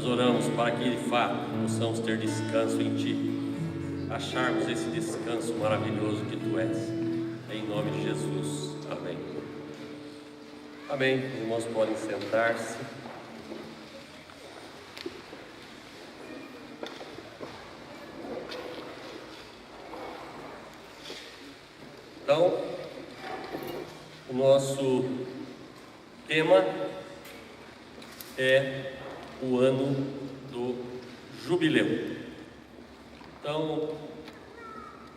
nós oramos para que de fato possamos ter descanso em Ti, acharmos esse descanso maravilhoso que Tu és, em nome de Jesus, amém. Amém, os irmãos podem sentar-se. Então, o nosso tema é o ano do jubileu. Então,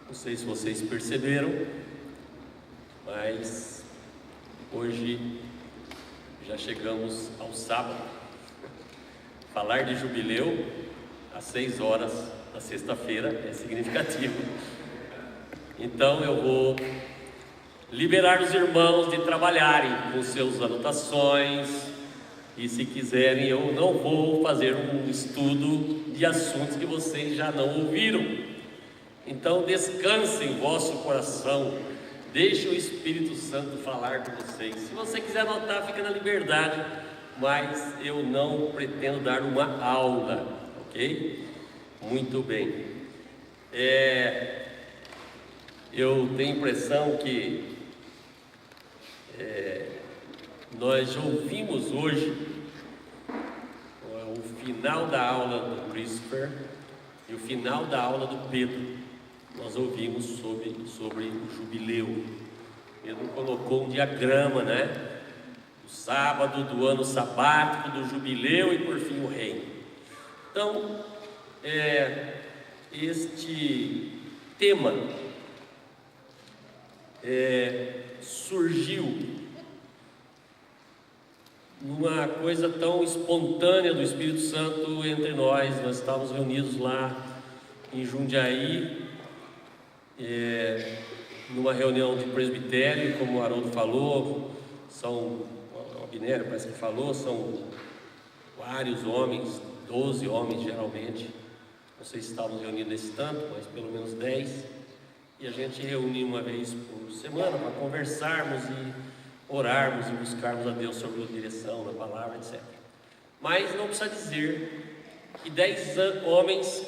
não sei se vocês perceberam, mas hoje já chegamos ao sábado. Falar de jubileu às 6 horas da sexta-feira é significativo. Então eu vou liberar os irmãos de trabalharem com suas anotações, e se quiserem eu não vou fazer um estudo de assuntos que vocês já não ouviram. Então descansem em vosso coração, deixe o Espírito Santo falar com vocês. Se você quiser anotar, fica na liberdade, mas eu não pretendo dar uma aula, ok? Muito bem. Eu tenho a impressão que nós ouvimos hoje o final da aula do Christopher e o final da aula do Pedro. Nós ouvimos sobre o jubileu. Pedro colocou um diagrama, né? O sábado do ano sabático, do jubileu e por fim o reino. Então, este tema surgiu numa coisa tão espontânea do Espírito Santo entre nós. Nós estávamos reunidos lá em Jundiaí, numa reunião de presbitério, e como o Haroldo falou, o Abnério parece que falou, são vários homens, 12 homens geralmente, não sei se estávamos reunidos nesse tanto, mas pelo menos 10, e a gente reúne uma vez por semana para conversarmos e orarmos e buscarmos a Deus sobre a direção, na palavra, etc. Mas não precisa dizer que 10 homens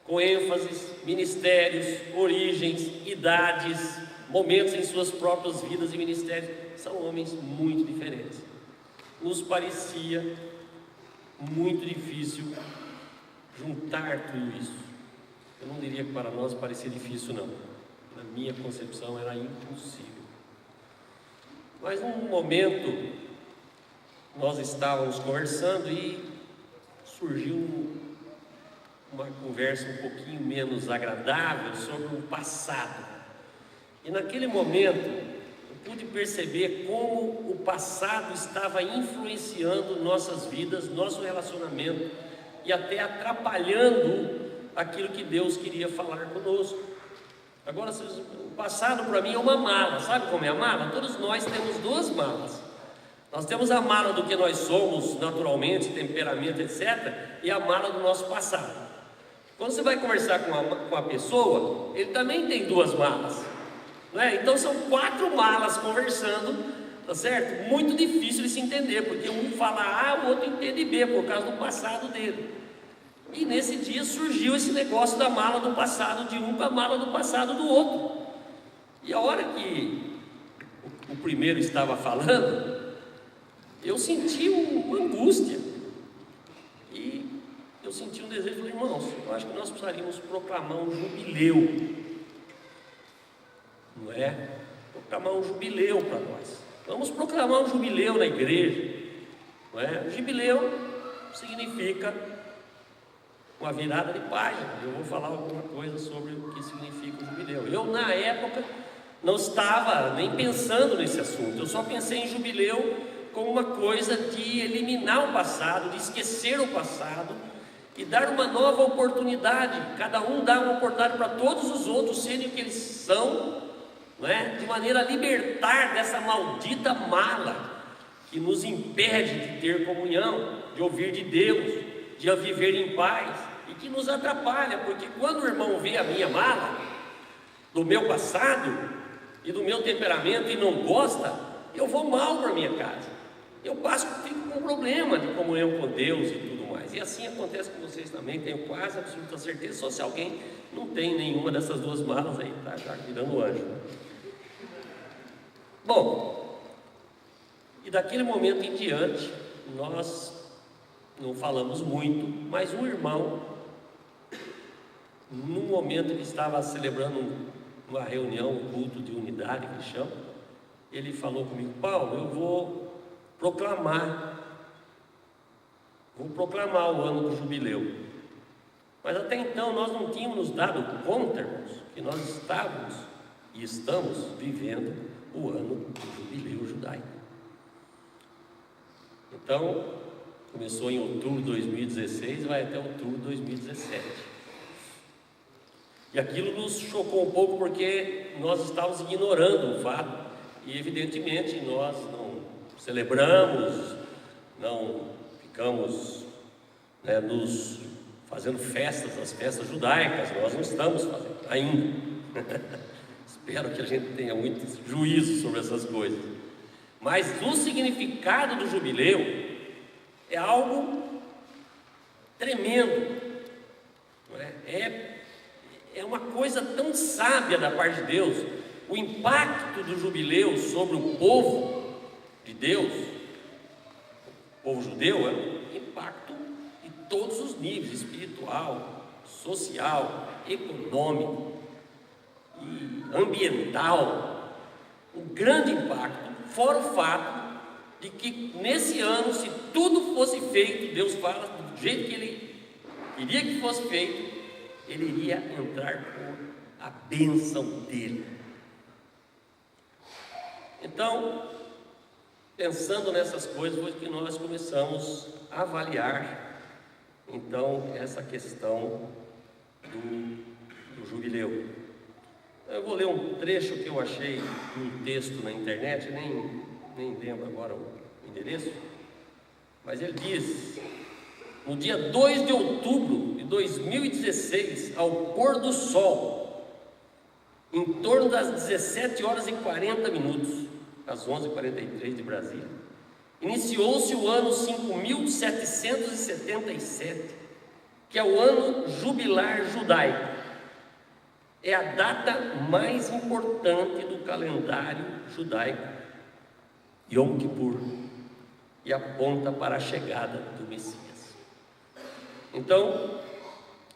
com ênfases, ministérios, origens, idades, momentos em suas próprias vidas e ministérios, são homens muito diferentes. Nos parecia muito difícil juntar tudo isso. Eu não diria que para nós parecia difícil, não. Na minha concepção era impossível. Mas num momento nós estávamos conversando e surgiu uma conversa um pouquinho menos agradável sobre o passado. E naquele momento eu pude perceber como o passado estava influenciando nossas vidas, nosso relacionamento e até atrapalhando aquilo que Deus queria falar conosco. Agora, o passado para mim é uma mala. Sabe como é a mala? Todos nós temos 2 malas. Nós temos a mala do que nós somos naturalmente, temperamento, etc. E a mala do nosso passado. Quando você vai conversar com a pessoa, ele também tem 2 malas, não é? Então são 4 malas conversando, tá certo? Muito difícil de se entender, porque um fala A, o outro entende B, por causa do passado dele. E nesse dia surgiu esse negócio da mala do passado de um com a mala do passado do outro. E a hora que o primeiro estava falando, eu senti uma angústia. E eu senti um desejo, falei, irmãos, eu acho que nós precisaríamos proclamar um jubileu. Não é? Proclamar um jubileu para nós. Vamos proclamar um jubileu na igreja. Não é? O jubileu significa uma virada de página. Eu vou falar alguma coisa sobre o que significa o jubileu. Eu, na época, não estava nem pensando nesse assunto. Eu só pensei em jubileu como uma coisa de eliminar o passado, de esquecer o passado e dar uma nova oportunidade. Cada um dá uma oportunidade para todos os outros serem o que eles são, não é? De maneira a libertar dessa maldita mala que nos impede de ter comunhão, de ouvir de Deus, de viver em paz, e que nos atrapalha, porque quando o irmão vê a minha mala, do meu passado e do meu temperamento, e não gosta, eu vou mal para minha casa, eu fico com problema de comunhão com Deus e tudo mais. mais. E assim acontece com vocês também, tenho quase absoluta certeza, só se alguém não tem nenhuma dessas duas malas aí, tá já virando anjo. Bom, e daquele momento em diante, nós não falamos muito, mas um irmão, no momento que estava celebrando uma reunião, um culto de unidade que chama, ele falou comigo: Paulo, eu vou proclamar o ano do jubileu. Mas até então nós não tínhamos nos dado conta, irmãos, que nós estávamos e estamos vivendo o ano do jubileu judaico. Então, começou em outubro de 2016 e vai até outubro de 2017. E aquilo nos chocou um pouco porque nós estávamos ignorando o fato e evidentemente nós não celebramos, não ficamos nos fazendo festas, as festas judaicas, nós não estamos fazendo ainda. Espero que a gente tenha muito juízo sobre essas coisas. Mas o significado do jubileu é algo tremendo, não é? É uma coisa tão sábia da parte de Deus. O impacto do jubileu sobre o povo de Deus, o povo judeu, é um impacto de todos os níveis: espiritual, social, econômico e ambiental. Um grande impacto, fora o fato de que nesse ano, se tudo fosse feito, Deus fala do jeito que Ele queria que fosse feito, Ele iria entrar com a bênção dele. Então, pensando nessas coisas, foi que nós começamos a avaliar então essa questão do jubileu. Eu vou ler um trecho que eu achei um texto na internet, nem lembro agora o endereço, mas ele diz: no dia 2 de outubro de 2016, ao pôr do sol, em torno das 17 horas e 40 minutos, às 11h43 de Brasília, iniciou-se o ano 5777, que é o ano jubilar judaico. É a data mais importante do calendário judaico, Yom Kippur, e aponta para a chegada do Messias. Então,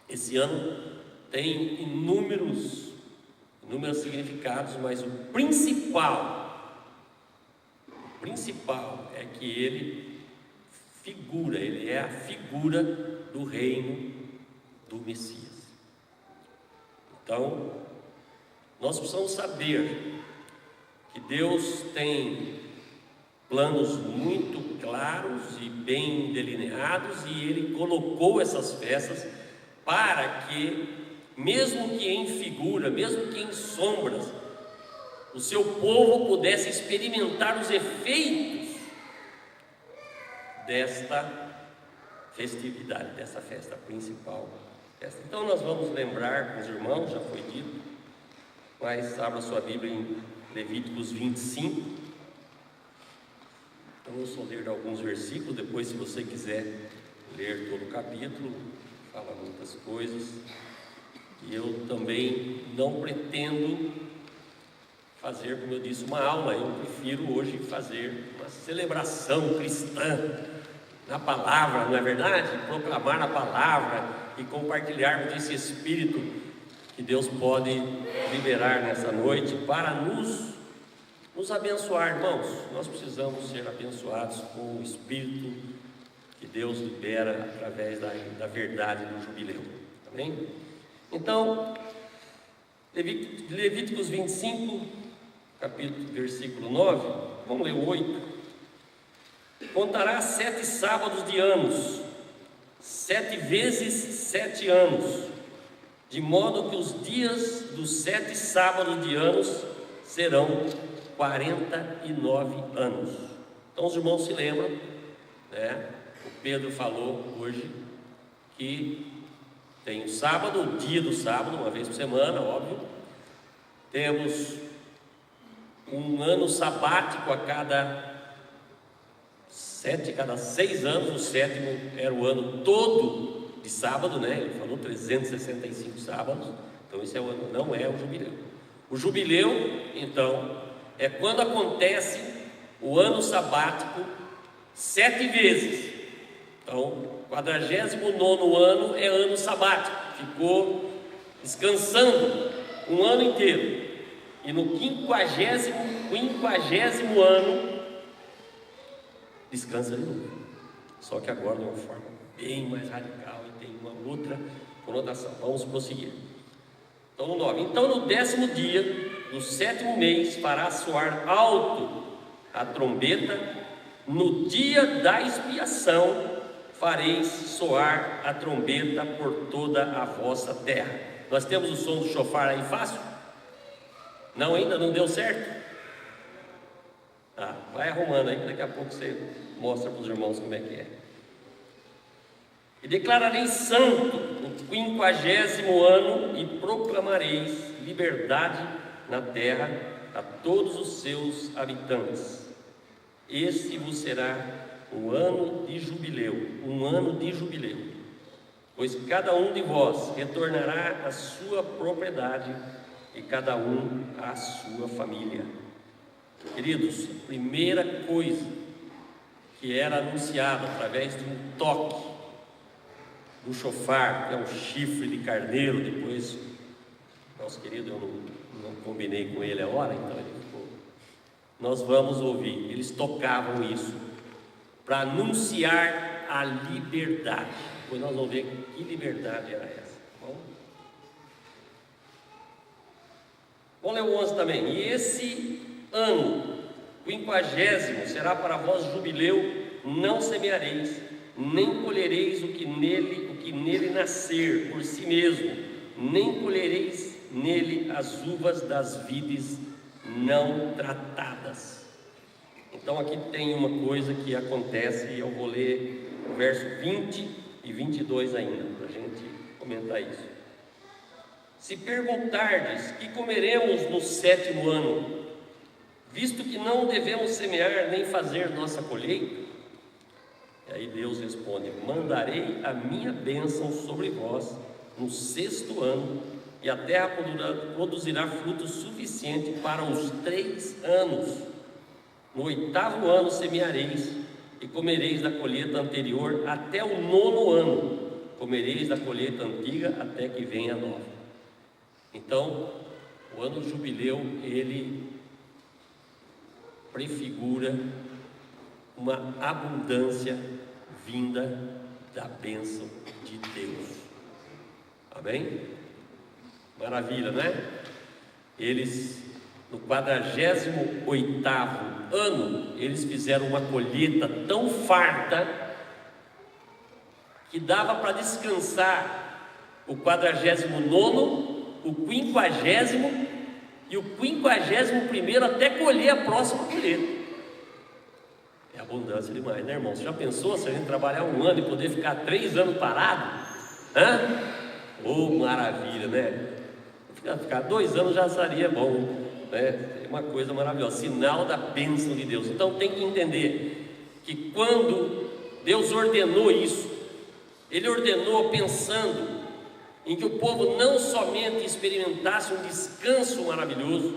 esse ano tem inúmeros significados, mas o principal é que ele é a figura do reino do Messias. Então, nós precisamos saber que Deus tem planos muito claros e bem delineados, e Ele colocou essas festas para que, mesmo que em figura, mesmo que em sombras, o seu povo pudesse experimentar os efeitos desta festividade, dessa festa principal. Então nós vamos lembrar com os irmãos, já foi dito, mas abra sua Bíblia em Levíticos 25. Eu vou só ler alguns versículos, depois, se você quiser ler todo o capítulo, fala muitas coisas. E eu também não pretendo fazer, como eu disse, uma aula. Eu prefiro hoje fazer uma celebração cristã na palavra, não é verdade? Proclamar a palavra e compartilharmos esse Espírito que Deus pode liberar nessa noite para nos abençoar, irmãos. Nós precisamos ser abençoados com o Espírito que Deus libera através da verdade do jubileu. Amém? Então, Levíticos 25, versículo 9, vamos ler o 8. Contará 7 sábados de anos, 7 vezes 7 anos, de modo que os dias dos 7 sábados de anos serão 49 anos. Então os irmãos se lembram, né? O Pedro falou hoje que tem o sábado, o dia do sábado, uma vez por semana, óbvio. Temos um ano sabático a cada cada 6 anos, o sétimo era o ano todo de sábado, né? Ele falou 365 sábados, então esse é o ano, não é o jubileu. O jubileu, então, é quando acontece o ano sabático 7 vezes. Então, 49º ano é ano sabático, ficou descansando um ano inteiro. E no 50º ano, descansa de novo. Só que agora de uma forma bem mais radical e tem uma outra conotação. Vamos prosseguir. Então, no 9. Então, no 10º dia do 7º mês, fará soar alto a trombeta. No dia da expiação, fareis soar a trombeta por toda a vossa terra. Nós temos o som do chofar aí fácil? Não, ainda não deu certo? Vai arrumando aí, daqui a pouco você mostra para os irmãos como é que é. E declarareis santo o 50º ano e proclamareis liberdade na terra a todos os seus habitantes. Este vos será um ano de jubileu, pois cada um de vós retornará à sua propriedade e cada um à sua família. Queridos, a primeira coisa que era anunciada através de um toque do chofar, que é um chifre de carneiro, depois, nosso querido, eu não combinei com ele a hora, então ele ficou. Nós vamos ouvir, eles tocavam isso para anunciar a liberdade. Depois nós vamos ver que liberdade era essa. Vamos ler o 11 também. E esse ano 50º será para vós jubileu, não semeareis, nem colhereis o que nele nascer por si mesmo, nem colhereis nele as uvas das vides não tratadas. Então aqui tem uma coisa que acontece, e eu vou ler o verso 20 e 22 ainda, para a gente comentar isso. Se perguntardes que comeremos no 7º ano, visto que não devemos semear nem fazer nossa colheita, e aí Deus responde: mandarei a minha bênção sobre vós no 6º ano, e a terra produzirá fruto suficiente para os 3 anos. No 8º ano semeareis, e comereis da colheita anterior até o 9º ano, comereis da colheita antiga até que venha a nova. Então, o ano do jubileu, ele prefigura uma abundância vinda da bênção de Deus. Amém? Maravilha, né? Eles, no 48º ano, eles fizeram uma colheita tão farta que dava para descansar o 49º, o 50º e o 51º até colher a próxima colheita. É abundância demais, né, irmão? Você já pensou se a gente trabalhar um ano e poder ficar 3 anos parado? Maravilha, né? Ficar 2 anos já seria bom, né? É uma coisa maravilhosa, sinal da bênção de Deus. Então tem que entender que quando Deus ordenou isso, Ele ordenou pensando em que o povo não somente experimentasse um descanso maravilhoso,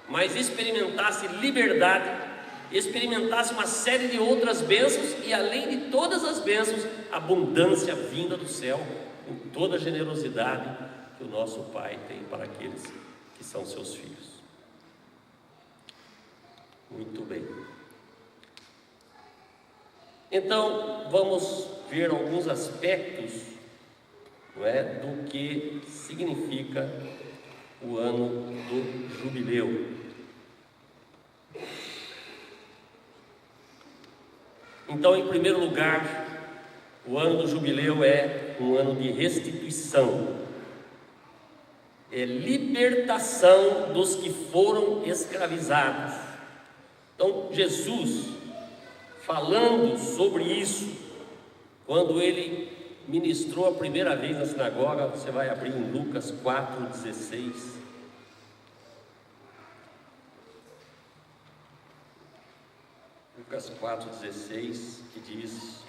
mas experimentasse liberdade, experimentasse uma série de outras bênçãos, e além de todas as bênçãos, abundância vinda do céu, com toda a generosidade que o nosso Pai tem para aqueles que são seus filhos. Muito bem. Então, vamos ver alguns aspectos, do que significa o ano do jubileu. Então, em primeiro lugar, o ano do jubileu é um ano de restituição, é libertação dos que foram escravizados. Então, Jesus, falando sobre isso, quando ele ministrou a primeira vez na sinagoga, você vai abrir em Lucas 4,16. Lucas 4,16, que diz: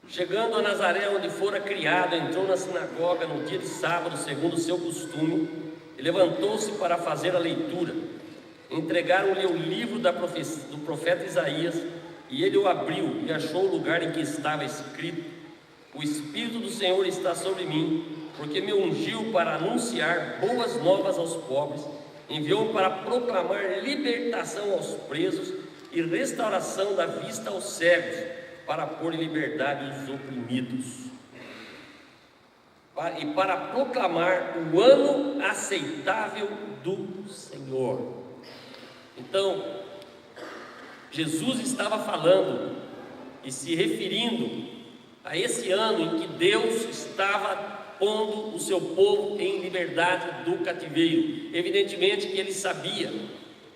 chegando a Nazaré, onde fora criado, entrou na sinagoga no dia de sábado, segundo o seu costume, e levantou-se para fazer a leitura. Entregaram-lhe o livro do profeta Isaías, e ele o abriu e achou o lugar em que estava escrito: o Espírito do Senhor está sobre mim, porque me ungiu para anunciar boas novas aos pobres, enviou-me para proclamar libertação aos presos e restauração da vista aos cegos, para pôr em liberdade os oprimidos, e para proclamar o ano aceitável do Senhor. Então, Jesus estava falando e se referindo a esse ano em que Deus estava pondo o seu povo em liberdade do cativeiro. Evidentemente que ele sabia,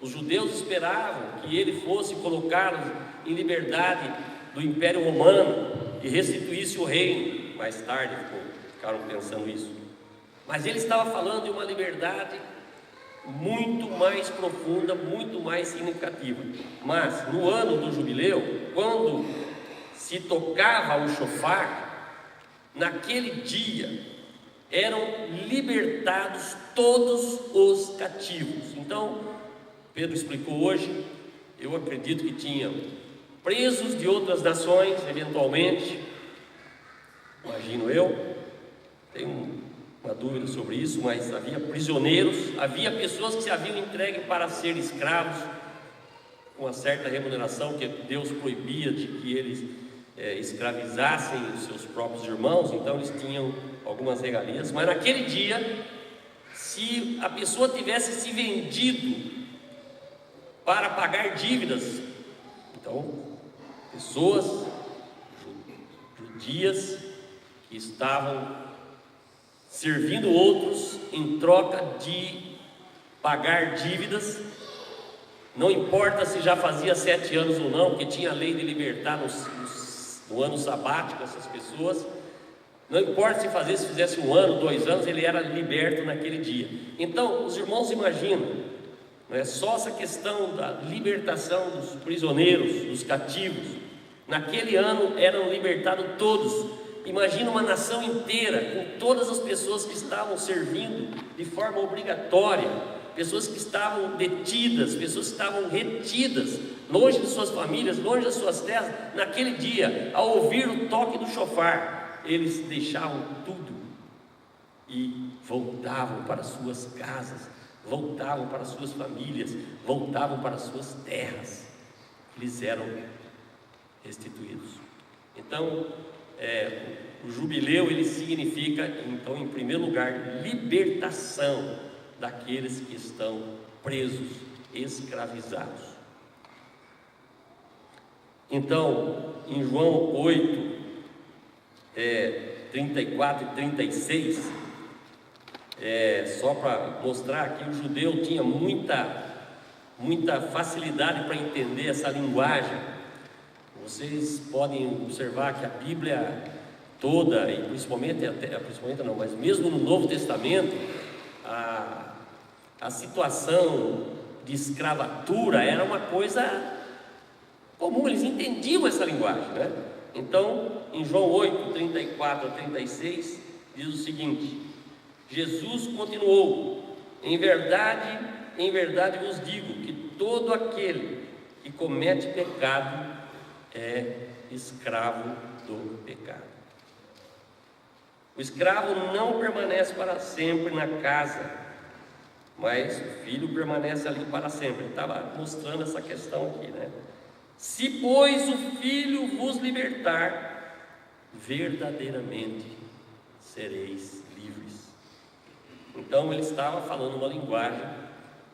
os judeus esperavam que ele fosse colocá-los em liberdade do Império Romano e restituísse o reino. Mais tarde ficaram pensando isso, mas ele estava falando de uma liberdade muito mais profunda, muito mais significativa. Mas no ano do jubileu, quando se tocava o chofar, naquele dia eram libertados todos os cativos. Então, Pedro explicou hoje, eu acredito que tinham presos de outras nações, eventualmente, imagino eu, tenho uma dúvida sobre isso, mas havia prisioneiros, havia pessoas que se haviam entregue para ser escravos, com uma certa remuneração, que Deus proibia de que eles escravizassem os seus próprios irmãos, então eles tinham algumas regalias. Mas naquele dia, se a pessoa tivesse se vendido para pagar dívidas, então pessoas judias que estavam servindo outros em troca de pagar dívidas, não importa se já fazia 7 anos ou não, porque tinha a lei de libertar no ano sabático essas pessoas, não importa se fizesse 1 ano, 2 anos, ele era liberto naquele dia. Então, os irmãos imaginam, não é só essa questão da libertação dos prisioneiros, dos cativos, naquele ano eram libertados todos. Imagina uma nação inteira, com todas as pessoas que estavam servindo de forma obrigatória, pessoas que estavam detidas, pessoas que estavam retidas, longe de suas famílias, longe das suas terras. Naquele dia, ao ouvir o toque do chofar, eles deixavam tudo e voltavam para suas casas, voltavam para suas famílias, voltavam para suas terras. Eles eram restituídos. Então, o jubileu, ele significa, então, em primeiro lugar, libertação daqueles que estão presos, escravizados. Então, em João 8, 34 e 36, só para mostrar que o judeu tinha muita facilidade para entender essa linguagem. Vocês podem observar que a Bíblia toda, e principalmente não, mas mesmo no Novo Testamento, a situação de escravatura era uma coisa comum, eles entendiam essa linguagem, né? Então, em João 8, 34 a 36, diz o seguinte: Jesus continuou: em verdade vos digo que todo aquele que comete pecado é escravo do pecado. O escravo não permanece para sempre na casa, mas o filho permanece ali para sempre. Ele estava mostrando essa questão aqui, né? Se, pois, o filho vos libertar, verdadeiramente sereis livres. Então ele estava falando uma linguagem,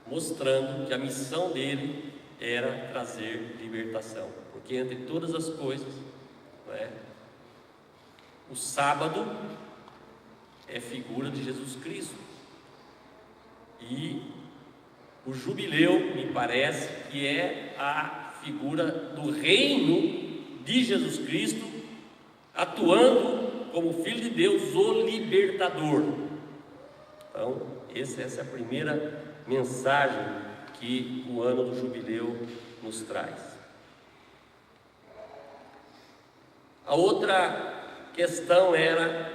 mostrando que a missão dele era trazer libertação, porque entre todas as coisas, não é, o sábado é figura de Jesus Cristo, e o jubileu, me parece que é a figura do reino de Jesus Cristo, atuando como Filho de Deus, o libertador. Então, essa é a primeira mensagem que o ano do jubileu nos traz. A outra questão era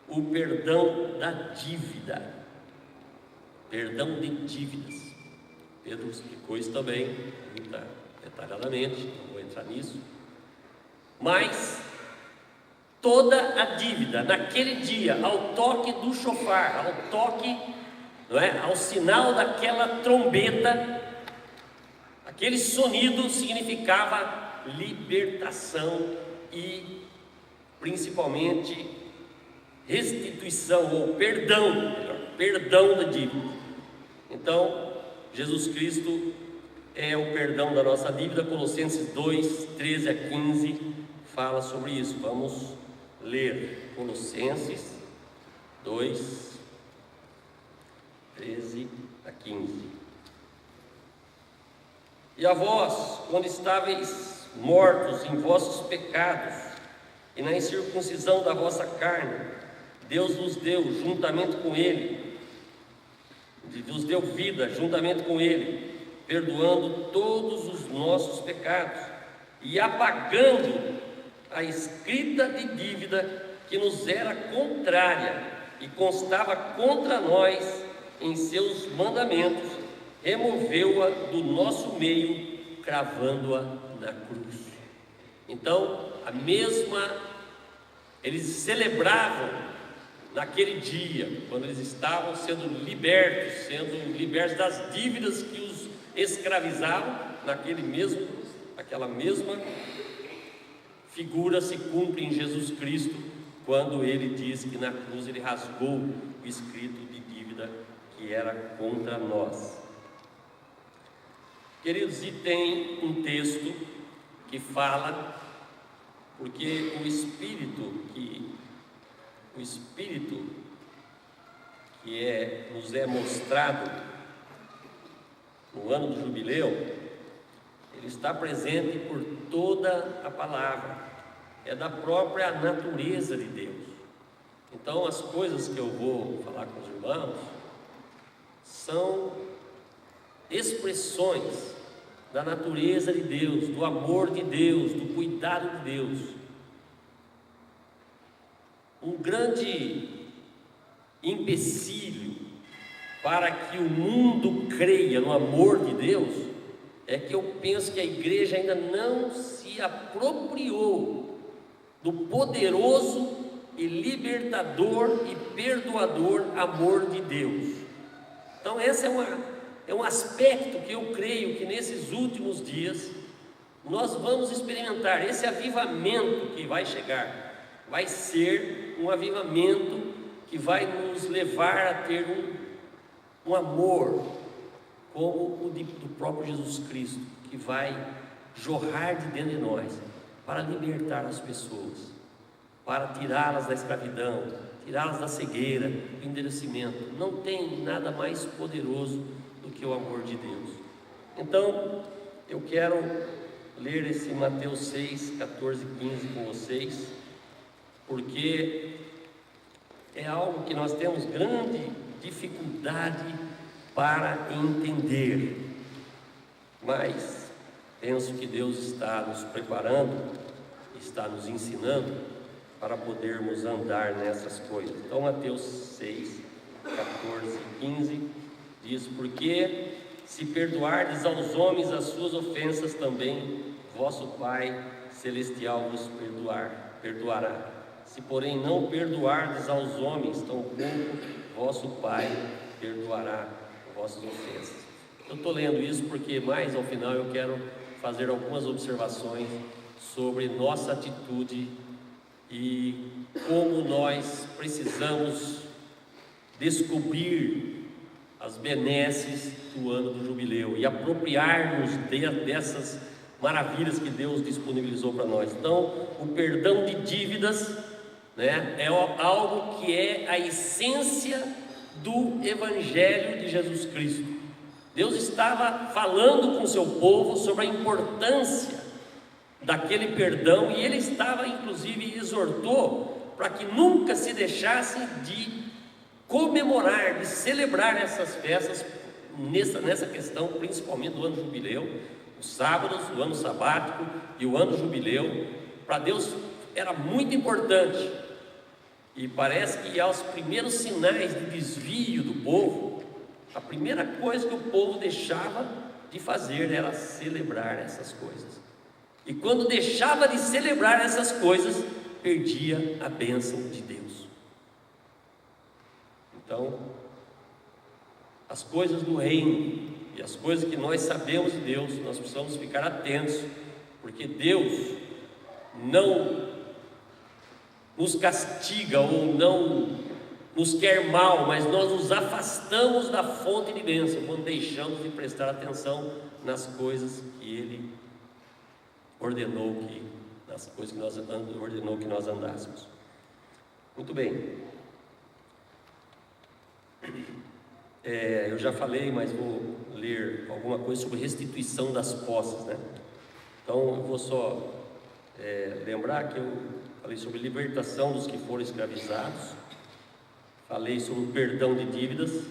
o perdão da dívida. Perdão de dívidas. Pedro explicou isso também, muito detalhadamente, não vou entrar nisso. Mas toda a dívida, naquele dia, ao toque do chofar, ao toque, não é, ao sinal daquela trombeta, aquele sonido significava libertação e principalmente restituição ou perdão, perdão da dívida. Então, Jesus Cristo é o perdão da nossa dívida. Colossenses 2, 13 a 15 fala sobre isso. Vamos ler Colossenses 2, 13 a 15. E a vós, quando estáveis mortos em vossos pecados e na incircuncisão da vossa carne, Deus vos deu juntamente com Ele, vos deu vida juntamente com Ele, perdoando todos os nossos pecados e apagando a escrita de dívida que nos era contrária e constava contra nós em seus mandamentos, removeu-a do nosso meio, cravando-a na cruz. Então, eles celebravam naquele dia, quando eles estavam sendo libertos das dívidas que os escravizavam, aquela mesma figura se cumpre em Jesus Cristo, quando Ele diz que na cruz Ele rasgou o escrito de dívida que era contra nós. Queridos, e tem um texto que fala, porque o Espírito que nos é mostrado no ano do jubileu, ele está presente por toda a palavra, é da própria natureza de Deus. Então, as coisas que eu vou falar com os irmãos são expressões da natureza de Deus, do amor de Deus, do cuidado de Deus. Um grande empecilho para que o mundo creia no amor de Deus é que eu penso que a igreja ainda não se apropriou do poderoso e libertador e perdoador amor de Deus. Então esse é um aspecto que eu creio que nesses últimos dias nós vamos experimentar. Esse avivamento que vai chegar vai ser um avivamento que vai nos levar a ter um amor como o do próprio Jesus Cristo, que vai jorrar de dentro de nós para libertar as pessoas, para tirá-las da escravidão, tirá-las da cegueira, do endurecimento. Não tem nada mais poderoso do que o amor de Deus. Então, eu quero ler esse Mateus 6, 14 e 15 com vocês, porque é algo que nós temos grande dificuldade para entender, mas penso que Deus está nos preparando, está nos ensinando para podermos andar nessas coisas. Então, Mateus 6, 14 e 15 diz: porque se perdoardes aos homens as suas ofensas, também vosso Pai Celestial vos perdoará. Se porém não perdoardes aos homens, tampouco vosso Pai perdoará vossas ofensas. Eu estou lendo isso porque mais ao final eu quero fazer algumas observações sobre nossa atitude e como nós precisamos descobrir as benesses do ano do jubileu e apropriar-nos dessas maravilhas que Deus disponibilizou para nós. Então, o perdão de dívidas, é algo que é a essência do Evangelho de Jesus Cristo. Deus estava falando com o seu povo sobre a importância daquele perdão, e Ele estava, inclusive, exortou para que nunca se deixassem de comemorar, de celebrar essas festas nessa questão, principalmente do ano jubileu, os sábados, o ano sabático e o ano jubileu. Para Deus era muito importante, e parece que aos primeiros sinais de desvio do povo, a primeira coisa que o povo deixava de fazer era celebrar essas coisas, e quando deixava de celebrar essas coisas, perdia a bênção de Deus. Então, as coisas do reino e as coisas que nós sabemos de Deus, nós precisamos ficar atentos, porque Deus não nos castiga ou não nos quer mal, mas nós nos afastamos da fonte de bênção quando deixamos de prestar atenção nas coisas que Ele ordenou que nós andássemos. Muito bem. Eu já falei, mas vou ler alguma coisa sobre restituição das posses, né? Então eu vou só lembrar que eu falei sobre libertação dos que foram escravizados, falei sobre o perdão de dívidas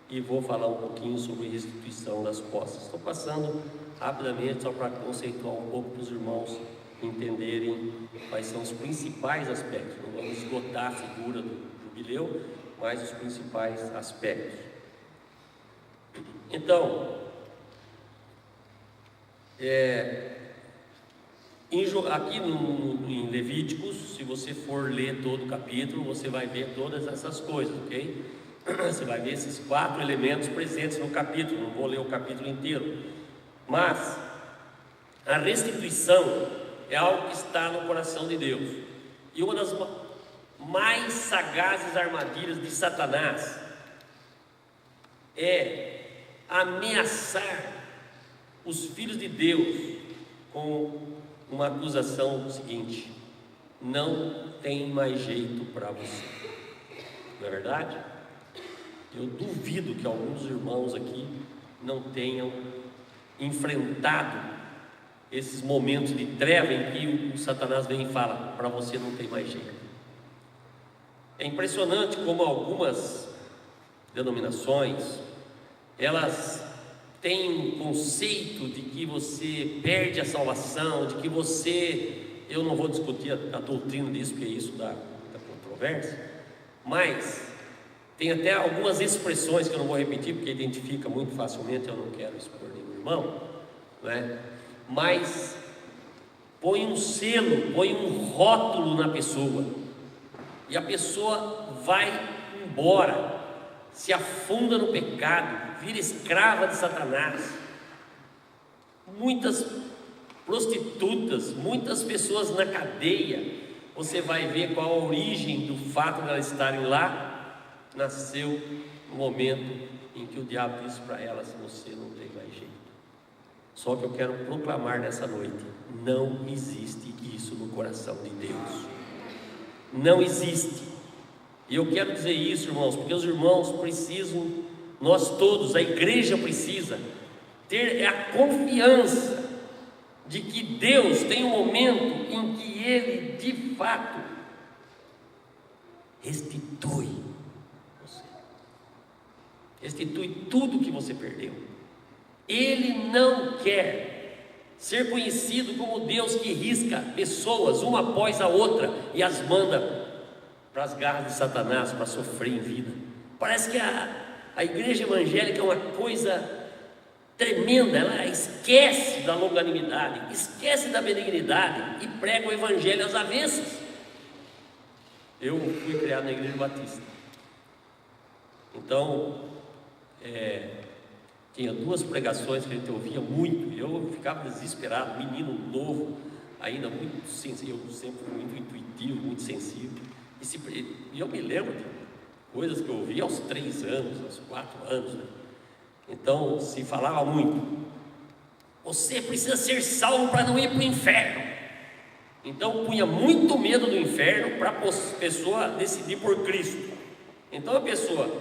e vou falar um pouquinho sobre restituição das posses. Estou passando rapidamente só para conceituar um pouco para os irmãos entenderem quais são os principais aspectos. Não vamos esgotar a figura do jubileu, mas os principais aspectos. Então, aqui em Levíticos, se você for ler todo o capítulo, você vai ver todas essas coisas, ok? Você vai ver esses 4 elementos presentes no capítulo. Não vou ler o capítulo inteiro, mas a restituição é algo que está no coração de Deus, e uma das mais sagazes armadilhas de Satanás é ameaçar os filhos de Deus com uma acusação seguinte: não tem mais jeito para você. Não é verdade? Eu duvido que alguns irmãos aqui não tenham enfrentado esses momentos de treva em que o Satanás vem e fala: para você não tem mais jeito. É impressionante como algumas denominações, elas têm um conceito de que você perde a salvação, de que você... Eu não vou discutir a doutrina disso, porque isso dá controvérsia, mas tem até algumas expressões que eu não vou repetir, porque identifica muito facilmente, eu não quero expor nenhum irmão, né? Mas põe um selo, põe um rótulo na pessoa, e a pessoa vai embora, se afunda no pecado, vira escrava de Satanás. Muitas prostitutas, muitas pessoas na cadeia, você vai ver qual a origem do fato de elas estarem lá. Nasceu no momento em que o diabo disse para elas: você não tem mais jeito. Só que eu quero proclamar nessa noite: não existe isso no coração de Deus. Não existe. E eu quero dizer isso, irmãos, porque os irmãos precisam, nós todos, a igreja precisa ter a confiança de que Deus tem um momento em que Ele de fato restitui você, restitui tudo que você perdeu. Ele não quer ser conhecido como Deus que risca pessoas uma após a outra e as manda para as garras de Satanás para sofrer em vida. Parece que a igreja evangélica é uma coisa tremenda. Ela esquece da longanimidade, esquece da benignidade e prega o evangelho às avessas. Eu fui criado na igreja batista, então tinha 2 pregações que a gente ouvia muito, e eu ficava desesperado, menino novo, ainda muito sensível. Eu sempre fui muito intuitivo, muito sensível, e eu me lembro de coisas que eu ouvi aos 3 anos, aos 4 anos, né? Então se falava muito: você precisa ser salvo para não ir para o inferno. Então punha muito medo do inferno para a pessoa decidir por Cristo. Então a pessoa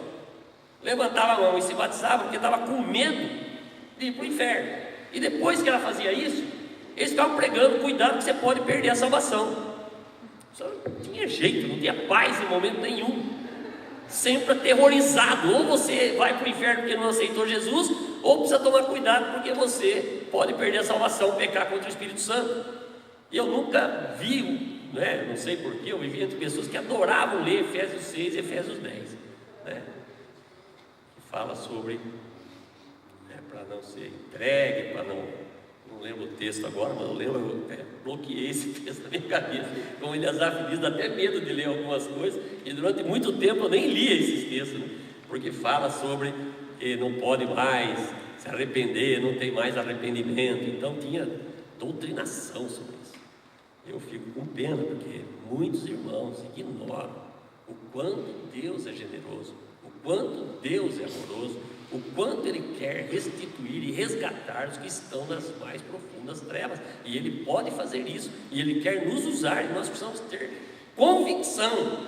levantava a mão e se batizava porque estava com medo de ir para o inferno. E depois que ela fazia isso, eles ficavam pregando: cuidado que você pode perder a salvação. Só não tinha jeito, não tinha paz em momento nenhum. sempre aterrorizado. Ou você vai para o inferno porque não aceitou Jesus, ou precisa tomar cuidado porque você pode perder a salvação, pecar contra o Espírito Santo. E eu nunca vi, né, não sei porquê, eu vivi entre pessoas que adoravam ler Efésios 6 e Efésios 10, né, que fala sobre, para não ser entregue, para não lembro o texto agora, mas eu lembro, eu bloqueei esse texto na minha cabeça. Como Eliasaf diz, dá até medo de ler algumas coisas, e durante muito tempo eu nem lia esses textos, né? Porque fala sobre que não pode mais se arrepender, não tem mais arrependimento, então tinha doutrinação sobre isso. Eu fico com pena, porque muitos irmãos ignoram o quanto Deus é generoso, o quanto Deus é amoroso, o quanto Ele quer restituir e resgatar os que estão nas mais profundas trevas, e Ele pode fazer isso, e Ele quer nos usar, e nós precisamos ter convicção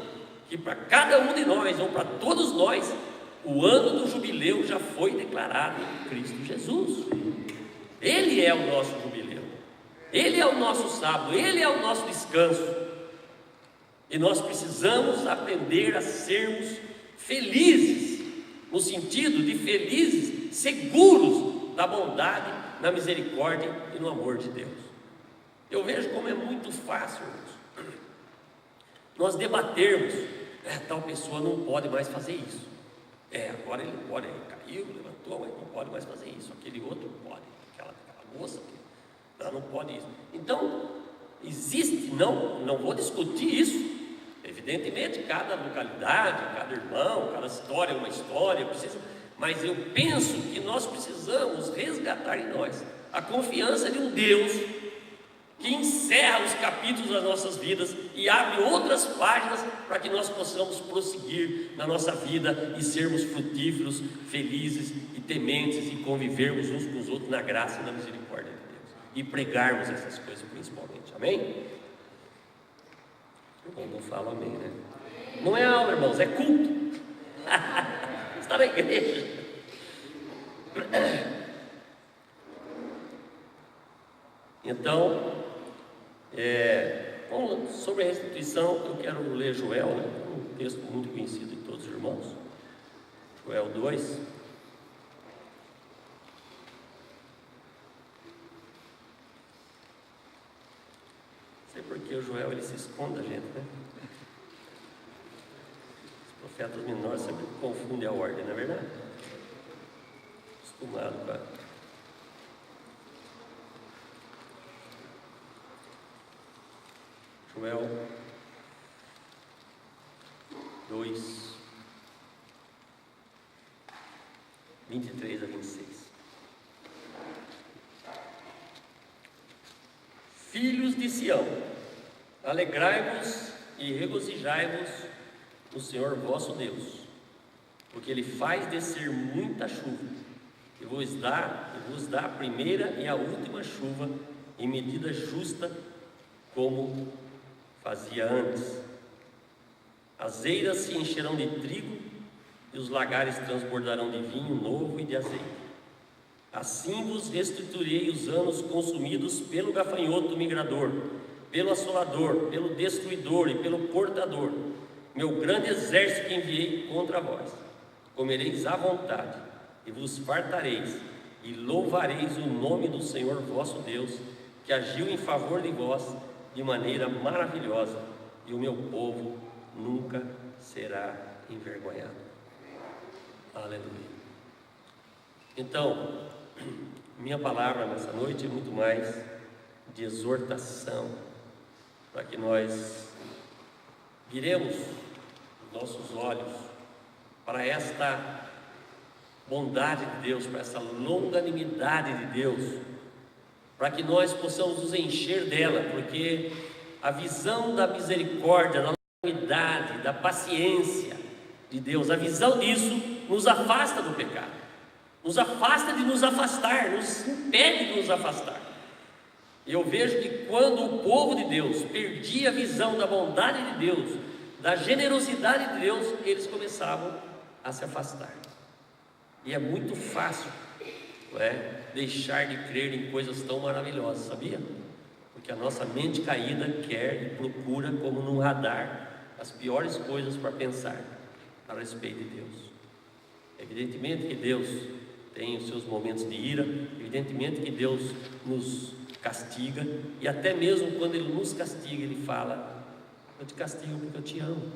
que para cada um de nós, ou para todos nós, o ano do jubileu já foi declarado em Cristo Jesus. Ele é o nosso jubileu, Ele é o nosso sábado, Ele é o nosso descanso, e nós precisamos aprender a sermos felizes, no sentido de felizes, seguros da bondade, na misericórdia e no amor de Deus. Eu vejo como é muito fácil, irmãos, nós debatermos, tal pessoa não pode mais fazer isso, agora ele pode, ele caiu, levantou, mas não pode mais fazer isso, aquele outro pode, aquela moça ela não pode isso. Então, existe, não vou discutir isso. Evidentemente, cada localidade, cada irmão, cada história é uma história, mas eu penso que nós precisamos resgatar em nós a confiança de um Deus que encerra os capítulos das nossas vidas e abre outras páginas para que nós possamos prosseguir na nossa vida e sermos frutíferos, felizes e tementes, e convivermos uns com os outros na graça e na misericórdia de Deus, e pregarmos essas coisas principalmente. Amém? Eu não falo amém, né? Não é aula, irmãos, é culto. Está na igreja. Então, sobre a restituição, eu quero ler Joel, né? Um texto muito conhecido de todos os irmãos. Joel 2. Não sei porque o Joel ele se esconde da gente, né? Os profetas menores sempre confundem a ordem, não é verdade? Acostumado com a... Joel 2, 23 a 26. Filhos de Sião, alegrai-vos e regozijai-vos no Senhor vosso Deus, porque Ele faz descer muita chuva, e vos dá a primeira e a última chuva em medida justa, como fazia antes. As eiras se encherão de trigo, e os lagares transbordarão de vinho novo e de azeite. Assim vos restituirei os anos consumidos pelo gafanhoto migrador, pelo assolador, pelo destruidor e pelo portador, meu grande exército que enviei contra vós. Comereis à vontade, e vos fartareis, e louvareis o nome do Senhor vosso Deus, que agiu em favor de vós de maneira maravilhosa, e o meu povo nunca será envergonhado. Aleluia. Então, minha palavra nessa noite é muito mais de exortação, para que nós viremos os nossos olhos para esta bondade de Deus, para essa longanimidade de Deus, para que nós possamos nos encher dela, porque a visão da misericórdia, da longanimidade, da paciência de Deus, a visão disso nos afasta do pecado, nos afasta de nos afastar, nos impede de nos afastar. Eu vejo que quando o povo de Deus perdia a visão da bondade de Deus, da generosidade de Deus, eles começavam a se afastar. E é muito fácil, não é, deixar de crer em coisas tão maravilhosas, sabia? Porque a nossa mente caída quer e procura, como num radar, as piores coisas para pensar. a respeito de Deus. Evidentemente que Deus tem os seus momentos de ira, evidentemente que Deus nos castiga, e até mesmo quando Ele nos castiga, Ele fala: eu te castigo porque eu te amo.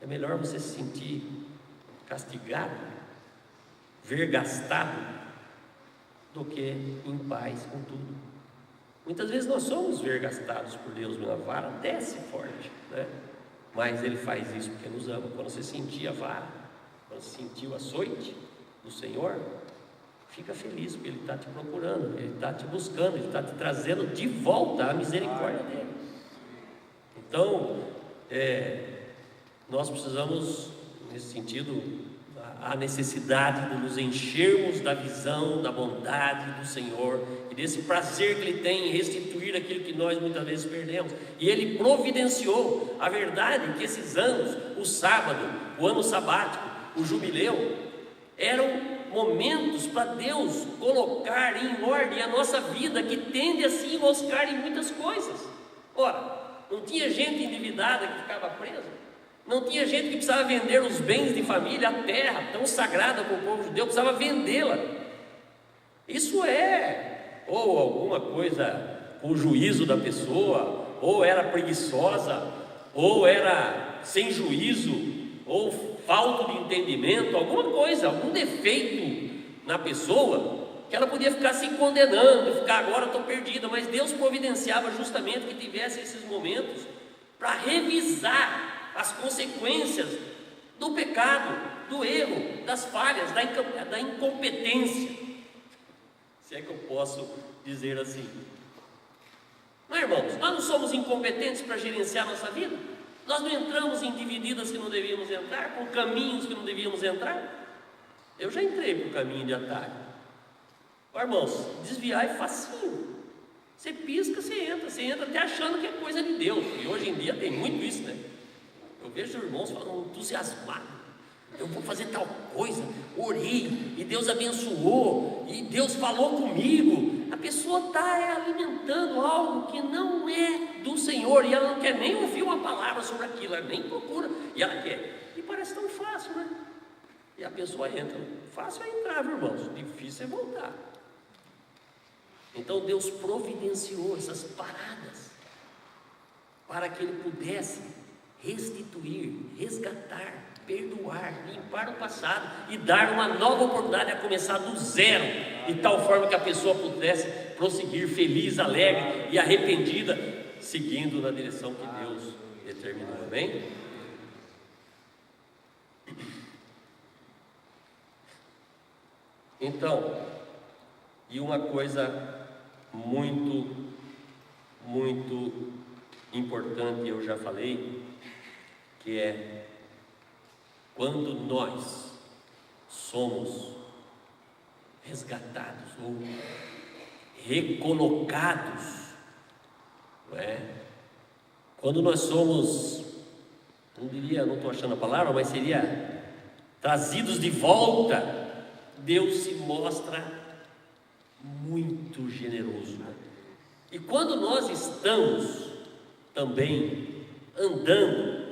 É melhor você se sentir castigado, vergastado, do que em paz com tudo. Muitas vezes nós somos vergastados por Deus, a vara desce forte, né? Mas Ele faz isso porque nos ama. Quando você sentir a vara, quando você sentir o açoite do Senhor, fica feliz, porque Ele está te procurando, Ele está te buscando, Ele está te trazendo de volta a misericórdia dEle. Então, nós precisamos, nesse sentido, a necessidade de nos enchermos da visão, da bondade do Senhor e desse prazer que Ele tem em restituir aquilo que nós muitas vezes perdemos. E Ele providenciou. A verdade é que esses anos, o sábado, o ano sabático, o jubileu, eram momentos para Deus colocar em ordem a nossa vida, que tende a se enroscar em muitas coisas. Ora, não tinha gente endividada que ficava presa. Não tinha gente que precisava vender os bens de família, a terra tão sagrada para o povo judeu, precisava vendê-la. Isso ou alguma coisa com o juízo da pessoa, ou era preguiçosa, ou era sem juízo, ou falta de entendimento, alguma coisa, algum defeito na pessoa, que ela podia ficar se condenando, ficar agora estou perdida, mas Deus providenciava justamente que tivesse esses momentos para revisar as consequências do pecado, do erro, das falhas, da incompetência, se é que eu posso dizer assim. Não, irmãos, nós não somos incompetentes para gerenciar nossa vida? Nós não entramos em divididas que não devíamos entrar, por caminhos que não devíamos entrar? Eu já entrei por caminho de atalho. Irmãos, desviar é facinho. Você pisca, você entra até achando que é coisa de Deus, e hoje em dia tem muito isso, né? Eu vejo irmãos falando entusiasmados: eu vou fazer tal coisa, orei, e Deus abençoou, e Deus falou comigo. A pessoa está alimentando algo que não é do Senhor, e ela não quer nem ouvir uma palavra sobre aquilo, ela nem procura, e ela quer, e parece tão fácil, né? E a pessoa entra, fácil é entrar, irmãos, difícil é voltar. Então Deus providenciou essas paradas, para que Ele pudesse restituir, resgatar, perdoar, limpar o passado e dar uma nova oportunidade a começar do zero, de tal forma que a pessoa pudesse prosseguir feliz, alegre e arrependida, seguindo na direção que Deus determinou. Amém? Então, e uma coisa muito importante, eu já falei, que é quando nós somos resgatados ou recolocados, não é? Quando nós somos, não estou achando a palavra, mas seria trazidos de volta, Deus se mostra muito generoso. E quando nós estamos também andando,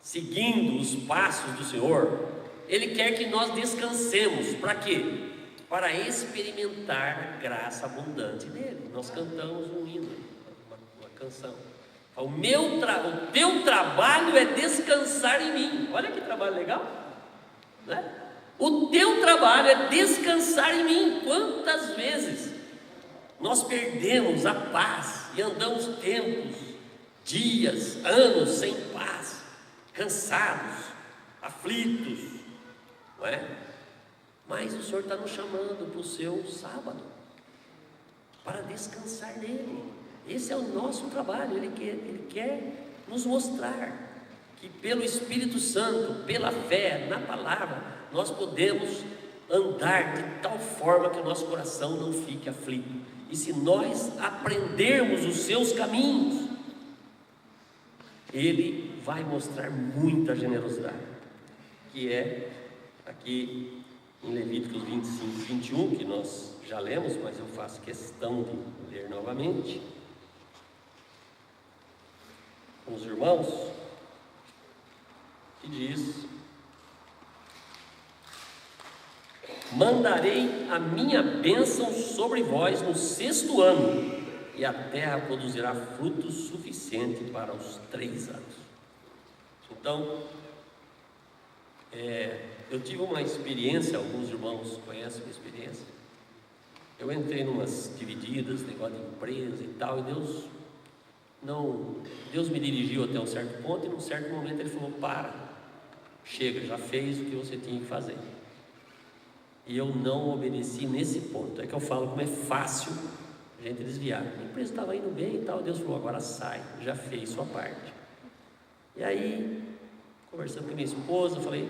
seguindo os passos do Senhor, Ele quer que nós descansemos. Para quê? Para experimentar a graça abundante dele. Nós cantamos um hino, uma canção. O teu trabalho é descansar em mim. Olha que trabalho legal, né? O teu trabalho é descansar em mim. Quantas vezes nós perdemos a paz e andamos tempos, dias, anos sem paz, cansados, aflitos, não é? Mas o Senhor está nos chamando para o seu sábado, para descansar nele. Esse é o nosso trabalho. Ele quer nos mostrar que pelo Espírito Santo, pela fé, na palavra, nós podemos andar de tal forma que o nosso coração não fique aflito. E se nós aprendermos os seus caminhos, Ele vai mostrar muita generosidade, que é aqui em Levíticos 25, 21, que nós já lemos, mas eu faço questão de ler novamente com os irmãos, que diz mandarei a minha bênção sobre vós no 6º ano, e a terra produzirá frutos suficiente para os 3 anos. Então, eu tive uma experiência, alguns irmãos conhecem a minha experiência. Eu entrei numas divididas, negócio de empresa e tal, e Deus me dirigiu até um certo ponto, e num certo momento Ele falou: para, chega, já fez o que você tinha que fazer. E eu não obedeci nesse ponto. É que eu falo como é fácil a gente desviar. A empresa estava indo bem e tal, Deus falou: agora sai, já fez sua parte. E aí, conversando com minha esposa, eu falei: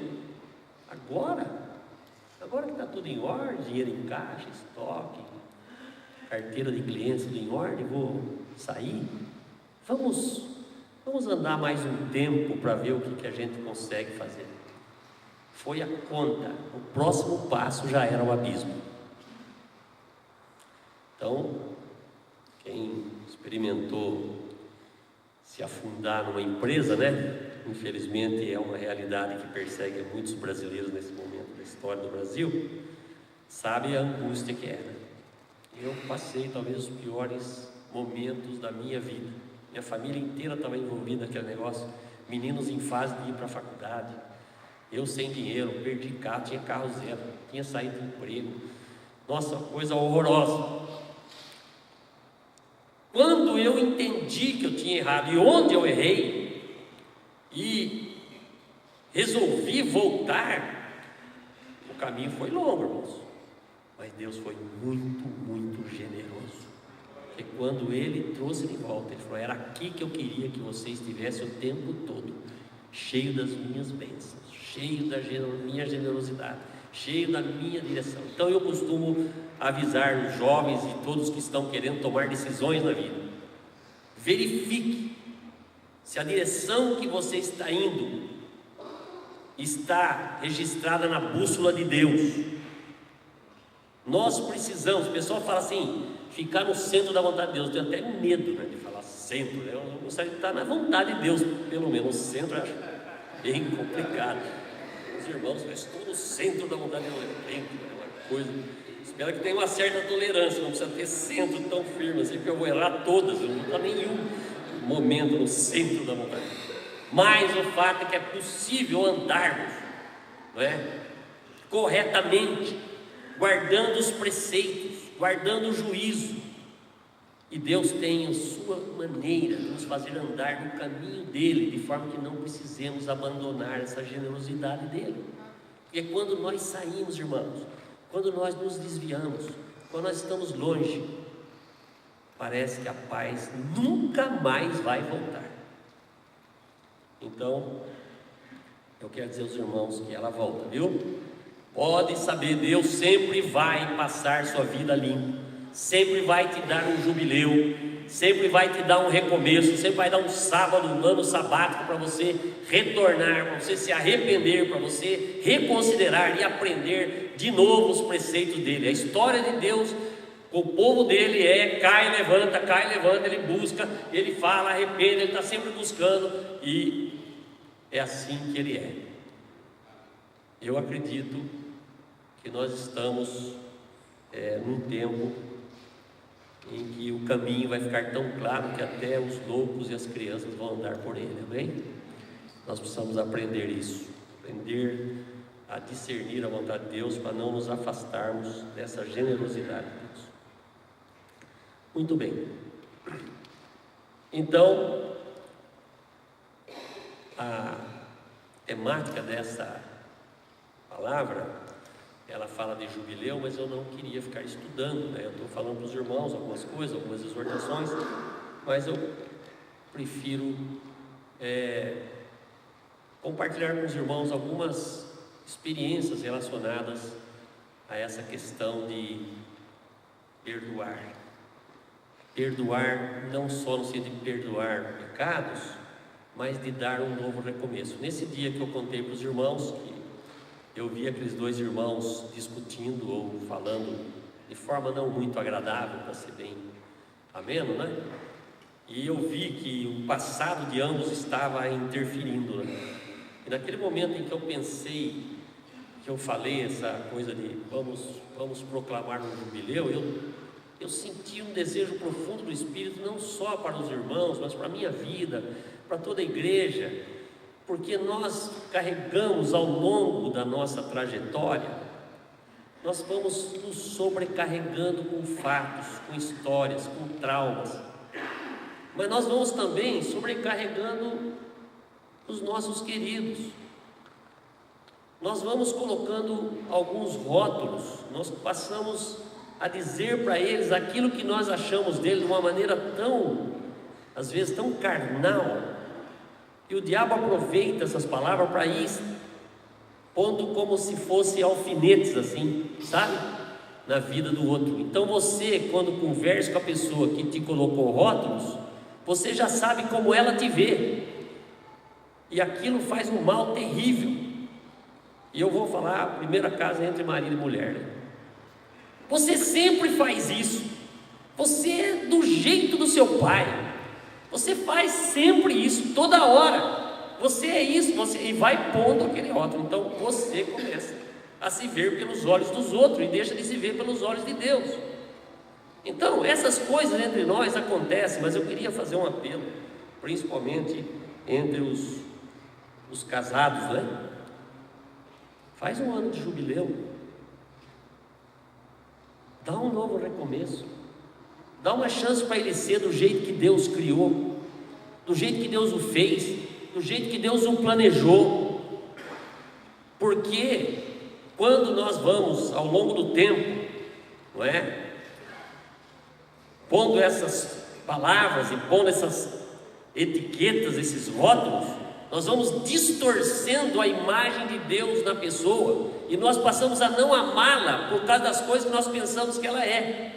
agora que está tudo em ordem, dinheiro em caixa, estoque, carteira de clientes tudo em ordem, vou sair, vamos andar mais um tempo para ver o que a gente consegue fazer. Foi a conta, o próximo passo já era o abismo. Então, quem experimentou se afundar numa empresa, né? Infelizmente é uma realidade que persegue muitos brasileiros nesse momento da história do Brasil, sabe a angústia que era. Eu passei talvez os piores momentos da minha vida. Minha família inteira estava envolvida naquele negócio, meninos em fase de ir para a faculdade, eu sem dinheiro, perdi carro, tinha carro zero, tinha saído do emprego, nossa, coisa horrorosa. Quando eu entendi que eu tinha errado e onde eu errei, e resolvi voltar, o caminho foi longo, irmãos, mas Deus foi muito, muito generoso. Porque quando Ele trouxe de volta, Ele falou: era aqui que eu queria que você estivesse o tempo todo, cheio das minhas bênçãos, cheio da minha generosidade, cheio da minha direção. Então eu costumo avisar os jovens e todos que estão querendo tomar decisões na vida: verifique se a direção que você está indo está registrada na bússola de Deus. Nós precisamos, o pessoal fala assim, ficar no centro da vontade de Deus. Eu tenho até medo, né, de falar centro, né? Eu gostaria de estar na vontade de Deus, pelo menos. O centro eu acho bem complicado. Os irmãos, eu estou no centro da vontade de Deus, é uma coisa. Espero que tenha uma certa tolerância, não precisa ter centro tão firme assim, porque eu vou errar todas, eu não estou nenhum momento no centro da vontade. Mas o fato é que é possível andarmos, não é, corretamente, guardando os preceitos, guardando o juízo, e Deus tem a sua maneira de nos fazer andar no caminho dele, de forma que não precisemos abandonar essa generosidade dele. Porque quando nós saímos, irmãos, quando nós nos desviamos, quando nós estamos longe, parece que a paz nunca mais vai voltar. Então, eu quero dizer aos irmãos que ela volta, viu? Pode saber, Deus sempre vai passar sua vida limpa, sempre vai te dar um jubileu, sempre vai te dar um recomeço, sempre vai dar um sábado, um ano sabático para você retornar, para você se arrepender, para você reconsiderar e aprender de novo os preceitos dele. A história de Deus, o povo dele é cai, levanta, ele busca, ele fala, arrepende, ele está sempre buscando, e é assim que ele é. Eu acredito que nós estamos num tempo em que o caminho vai ficar tão claro que até os loucos e as crianças vão andar por ele, amém? Nós precisamos aprender isso, aprender a discernir a vontade de Deus, para não nos afastarmos dessa generosidade de Deus. Muito bem. Então, a temática dessa palavra, ela fala de jubileu, mas eu não queria ficar estudando, né? Eu estou falando para os irmãos algumas coisas, algumas exortações, mas eu prefiro compartilhar com os irmãos algumas experiências relacionadas a essa questão de perdoar. Perdoar não só no sentido de perdoar pecados, mas de dar um novo recomeço. Nesse dia que eu contei para os irmãos, que eu vi aqueles dois irmãos discutindo ou falando de forma não muito agradável, para ser bem ameno, né? E eu vi que o passado de ambos estava interferindo, né? E naquele momento em que eu pensei que eu falei essa coisa de vamos proclamar no jubileu, eu senti um desejo profundo do Espírito, não só para os irmãos, mas para a minha vida, para toda a igreja, porque nós carregamos ao longo da nossa trajetória, nós vamos nos sobrecarregando com fatos, com histórias, com traumas, mas nós vamos também sobrecarregando os nossos queridos. Nós vamos colocando alguns rótulos, nós passamos a dizer para eles aquilo que nós achamos dele de uma maneira tão, às vezes tão carnal, e o diabo aproveita essas palavras para ir pondo como se fosse alfinetes assim, sabe? Na vida do outro. Então você, quando conversa com a pessoa que te colocou rótulos, você já sabe como ela te vê, e aquilo faz um mal terrível. E eu vou falar, a primeira casa entre marido e mulher, né? Você sempre faz isso, você é do jeito do seu pai, você faz sempre isso, toda hora, você é isso, e vai pondo aquele rótulo. Então você começa a se ver pelos olhos dos outros e deixa de se ver pelos olhos de Deus. Então essas coisas entre nós acontecem, mas eu queria fazer um apelo, principalmente entre os casados, né? Faz um ano de jubileu, dá um novo recomeço, dá uma chance para ele ser do jeito que Deus criou, do jeito que Deus o fez, do jeito que Deus o planejou. Porque quando nós vamos ao longo do tempo, não é, pondo essas palavras e pondo essas etiquetas, esses rótulos, nós vamos distorcendo a imagem de Deus na pessoa, e nós passamos a não amá-la por causa das coisas que nós pensamos que ela é,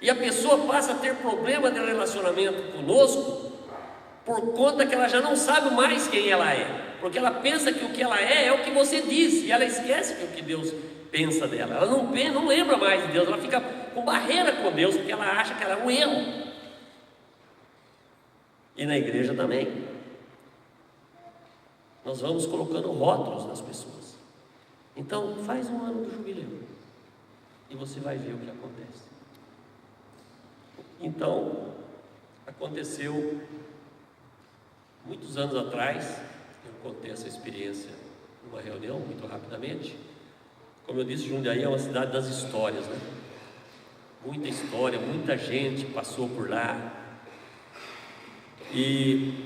e a pessoa passa a ter problema de relacionamento conosco, por conta que ela já não sabe mais quem ela é, porque ela pensa que o que ela é o que você diz, e ela esquece que o que Deus pensa dela, ela não lembra mais de Deus, ela fica com barreira com Deus, porque ela acha que ela é um erro. E na igreja também nós vamos colocando rótulos nas pessoas. Então faz um ano do jubileu e você vai ver o que acontece. Então aconteceu muitos anos atrás, eu contei essa experiência numa reunião muito rapidamente. Como eu disse, Jundiaí é uma cidade das histórias, né? Muita história, muita gente passou por lá, e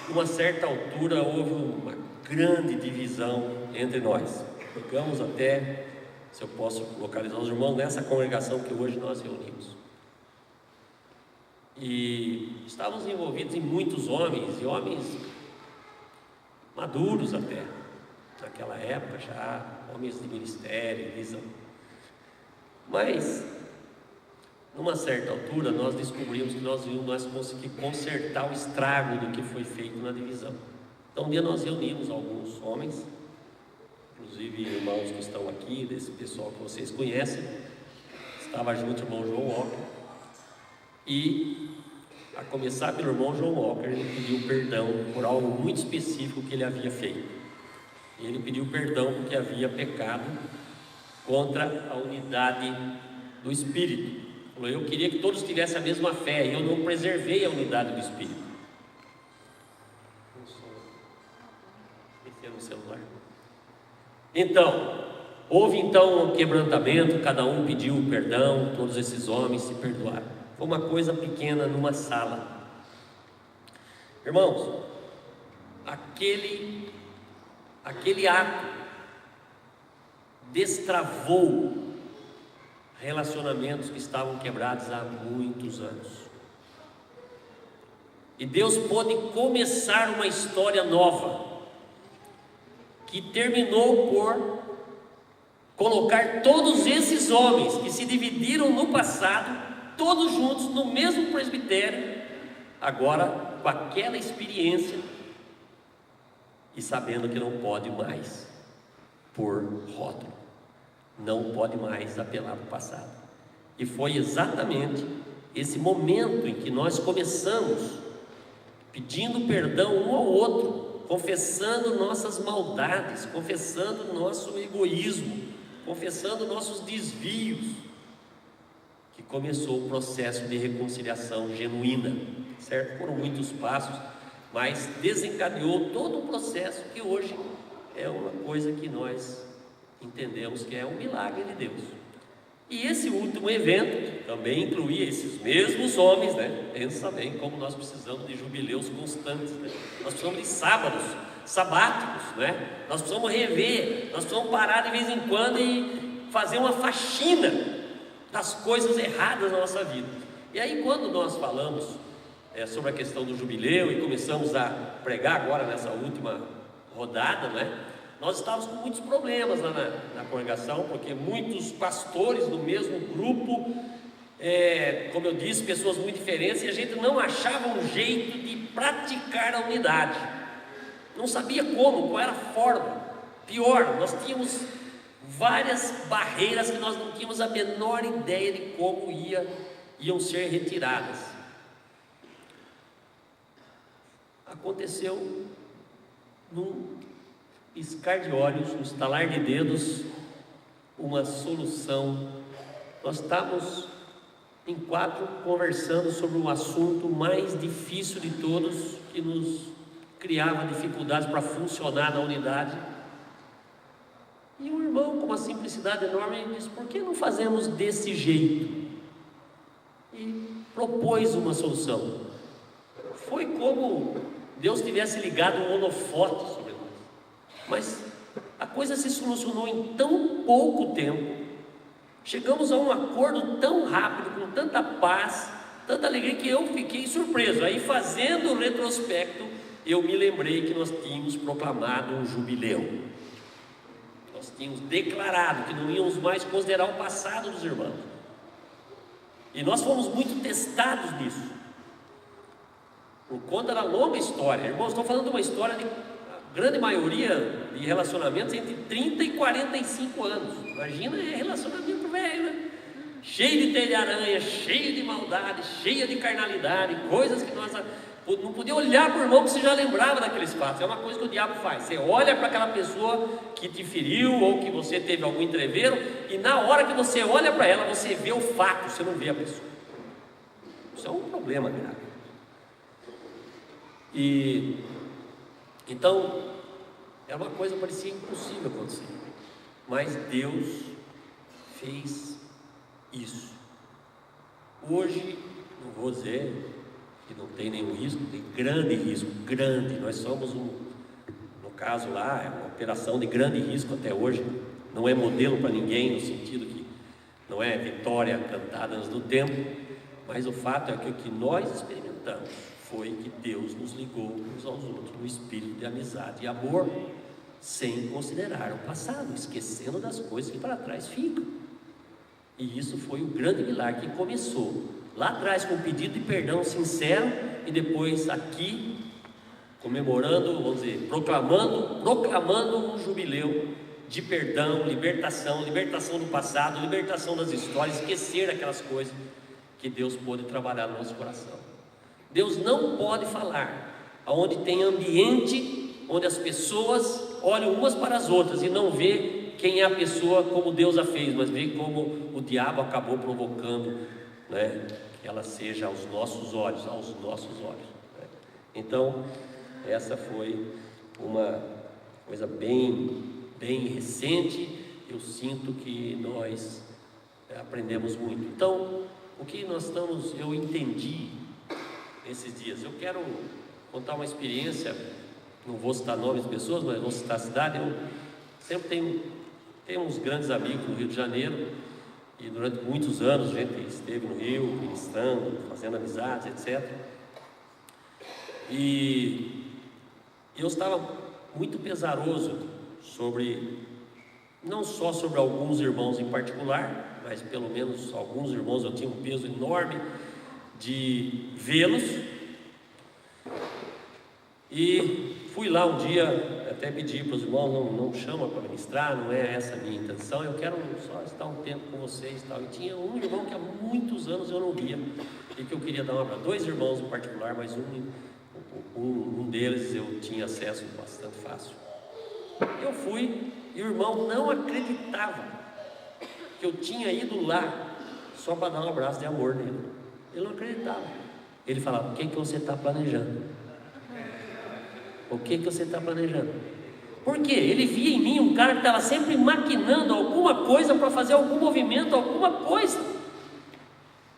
uma certa altura houve uma grande divisão entre nós. Ficamos até, se eu posso localizar os irmãos, nessa congregação que hoje nós reunimos. E estávamos envolvidos em muitos homens, e homens maduros até, naquela época já, homens de ministério, de visão. Mas numa certa altura nós descobrimos que nós íamos conseguir consertar o estrago do que foi feito na divisão. Então um dia nós reunimos alguns homens, inclusive irmãos que estão aqui, desse pessoal que vocês conhecem. Estava junto o irmão João Walker, e a começar pelo irmão João Walker, ele pediu perdão por algo muito específico que ele havia feito. Ele pediu perdão porque havia pecado contra a unidade do Espírito. Eu queria que todos tivessem a mesma fé, e eu não preservei a unidade do Espírito. No celular. Então, houve um quebrantamento, cada um pediu perdão, todos esses homens se perdoaram. Foi uma coisa pequena numa sala. Irmãos, aquele ato destravou relacionamentos que estavam quebrados há muitos anos, e Deus pôde começar uma história nova, que terminou por colocar todos esses homens que se dividiram no passado, todos juntos no mesmo presbitério, agora com aquela experiência e sabendo que não pode mais pôr rótulo, não pode mais apelar para o passado. E foi exatamente esse momento em que nós começamos pedindo perdão um ao outro, confessando nossas maldades, confessando nosso egoísmo, confessando nossos desvios, que começou o processo de reconciliação genuína, certo? Foram muitos passos, mas desencadeou todo um processo que hoje é uma coisa que nós entendemos que é um milagre de Deus. E esse último evento também incluía esses mesmos homens, né? Pensa bem como nós precisamos de jubileus constantes, né? Nós precisamos de sábados, sabáticos, né? Nós precisamos rever, nós precisamos parar de vez em quando e fazer uma faxina das coisas erradas na nossa vida. E aí, quando nós falamos sobre a questão do jubileu e começamos a pregar agora nessa última rodada, né? Nós estávamos com muitos problemas lá na congregação, porque muitos pastores do mesmo grupo, como eu disse, pessoas muito diferentes, e a gente não achava um jeito de praticar a unidade, não sabia como, qual era a forma. Pior, nós tínhamos várias barreiras que nós não tínhamos a menor ideia de como iam ser retiradas. Aconteceu num piscar de olhos, no estalar de dedos, uma solução. Nós estávamos em 4 conversando sobre um assunto mais difícil de todos, que nos criava dificuldades para funcionar na unidade. E um irmão com uma simplicidade enorme disse: por que não fazemos desse jeito? E propôs uma solução. Foi como Deus tivesse ligado um holofote sobre nós. Mas a coisa se solucionou em tão pouco tempo, chegamos a um acordo tão rápido, com tanta paz, tanta alegria, que eu fiquei surpreso. Aí, fazendo o retrospecto, eu me lembrei que nós tínhamos proclamado um jubileu, nós tínhamos declarado que não íamos mais considerar o passado dos irmãos, e nós fomos muito testados nisso, por conta da longa história. Irmãos, estou falando de uma história de grande maioria de relacionamentos entre 30 e 45 anos. Imagina, relacionamento velho, né? Cheio de teia de aranha, cheio de maldade, cheia de carnalidade, coisas que nós não podia olhar para o irmão, que você já lembrava daqueles fatos. É uma coisa que o diabo faz: você olha para aquela pessoa que te feriu, ou que você teve algum entreveiro, e na hora que você olha para ela, você vê o fato, você não vê a pessoa. Isso é um problema grave. E então, era uma coisa que parecia impossível acontecer, mas Deus fez isso. Hoje, não vou dizer que não tem nenhum risco, tem grande risco, grande. Nós somos no caso lá, é uma operação de grande risco até hoje. Não é modelo para ninguém, no sentido que não é vitória cantada antes do tempo, mas o fato é que o que nós experimentamos foi que Deus nos ligou uns aos outros no espírito de amizade e amor, sem considerar o passado, esquecendo das coisas que para trás ficam. E isso foi o grande milagre que começou lá atrás com um pedido de perdão sincero, e depois aqui comemorando, vamos dizer, proclamando um jubileu de perdão, libertação do passado, libertação das histórias, esquecer aquelas coisas que Deus pôde trabalhar no nosso coração. Deus não pode falar aonde tem ambiente, onde as pessoas olham umas para as outras e não vê quem é a pessoa como Deus a fez, mas vê como o diabo acabou provocando, né, que ela seja aos nossos olhos, né? Então, essa foi uma coisa bem recente. Eu sinto que nós aprendemos muito. Então, o que eu entendi esses dias, eu quero contar uma experiência, não vou citar nomes de pessoas, mas vou citar a cidade. Eu sempre tenho uns grandes amigos no Rio de Janeiro, e durante muitos anos a gente esteve no Rio, ministrando, fazendo amizades, etc. E eu estava muito pesaroso não só sobre alguns irmãos em particular, mas pelo menos alguns irmãos eu tinha um peso enorme de vê-los. E fui lá um dia, até pedi para os irmãos: não chama para ministrar, não é essa a minha intenção, eu quero só estar um tempo com vocês e tal. E tinha um irmão que há muitos anos eu não via, e que eu queria dar um abraço. 2 irmãos em particular, mas um deles eu tinha acesso bastante fácil. Eu fui e o irmão não acreditava que eu tinha ido lá só para dar um abraço de amor nele. Ele não acreditava. Ele falava: o que você está planejando? O que você está planejando? Por quê? Ele via em mim um cara que estava sempre maquinando alguma coisa para fazer algum movimento, alguma coisa.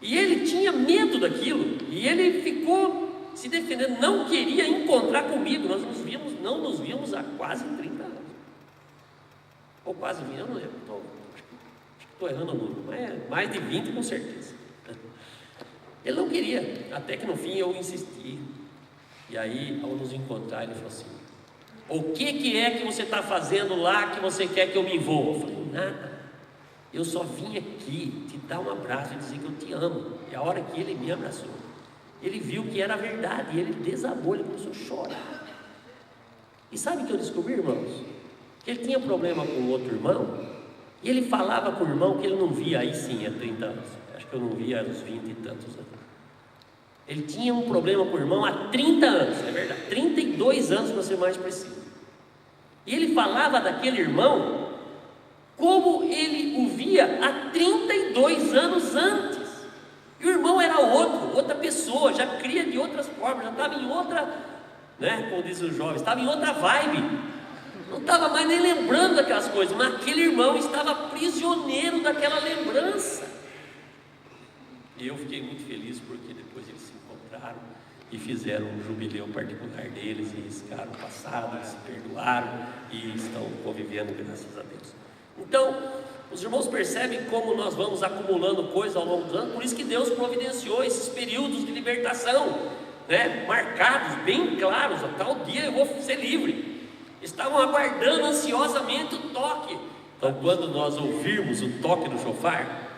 E ele tinha medo daquilo. E ele ficou se defendendo, não queria encontrar comigo. Nós não nos vimos há quase 30 anos. Ou quase 20, eu não lembro. Acho que estou errando o número, mas é mais de 20 com certeza. Ele não queria, até que no fim eu insisti. E aí, ao nos encontrar, ele falou assim: o que é que você está fazendo lá que você quer que eu me envolva? Eu falei: nada, eu só vim aqui te dar um abraço e dizer que eu te amo. E a hora que ele me abraçou, ele viu que era verdade, e ele desabou, ele começou a chorar. E sabe o que eu descobri, irmãos? Que ele tinha problema com outro irmão, e ele falava com o irmão que ele não via aí sim há 30 anos. Acho que eu não via há uns 20 e tantos anos. Ele tinha um problema com o irmão há 30 anos, é verdade, 32 anos para ser mais preciso. E ele falava daquele irmão como ele o via há 32 anos antes. E o irmão era outra pessoa, já cria de outras formas, já estava em outra, como dizem os jovens, estava em outra vibe. Não estava mais nem lembrando daquelas coisas, mas aquele irmão estava prisioneiro daquela lembrança. E eu fiquei muito feliz porque depois eles se encontraram e fizeram um jubileu particular deles, e riscaram o passado, eles se perdoaram e estão convivendo, graças a Deus. Então, os irmãos percebem como nós vamos acumulando coisas ao longo dos anos. Por isso que Deus providenciou esses períodos de libertação, marcados, bem claros. A tal dia eu vou ser livre. Estavam aguardando ansiosamente o toque. Então, quando nós ouvirmos o toque do chofar,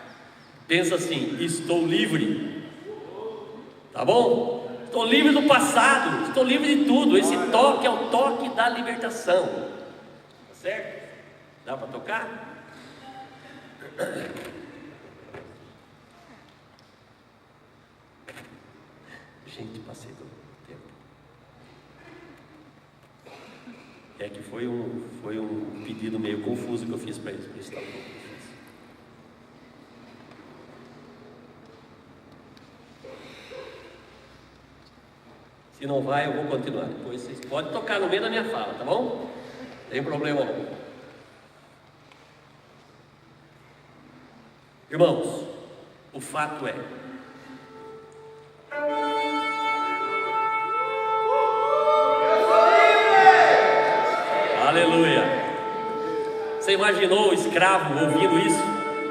pensa assim: estou livre. Tá bom? Estou livre do passado, estou livre de tudo. Esse toque é o toque da libertação. Tá certo? Dá para tocar? Gente, passei do tempo. É que foi um pedido meio confuso que eu fiz para eles, por isso está um pouco difícil. Se não vai, eu vou continuar. Depois vocês podem tocar no meio da minha fala, tá bom? Não tem problema não. Irmãos, o fato é, aleluia. Você imaginou o escravo ouvindo isso?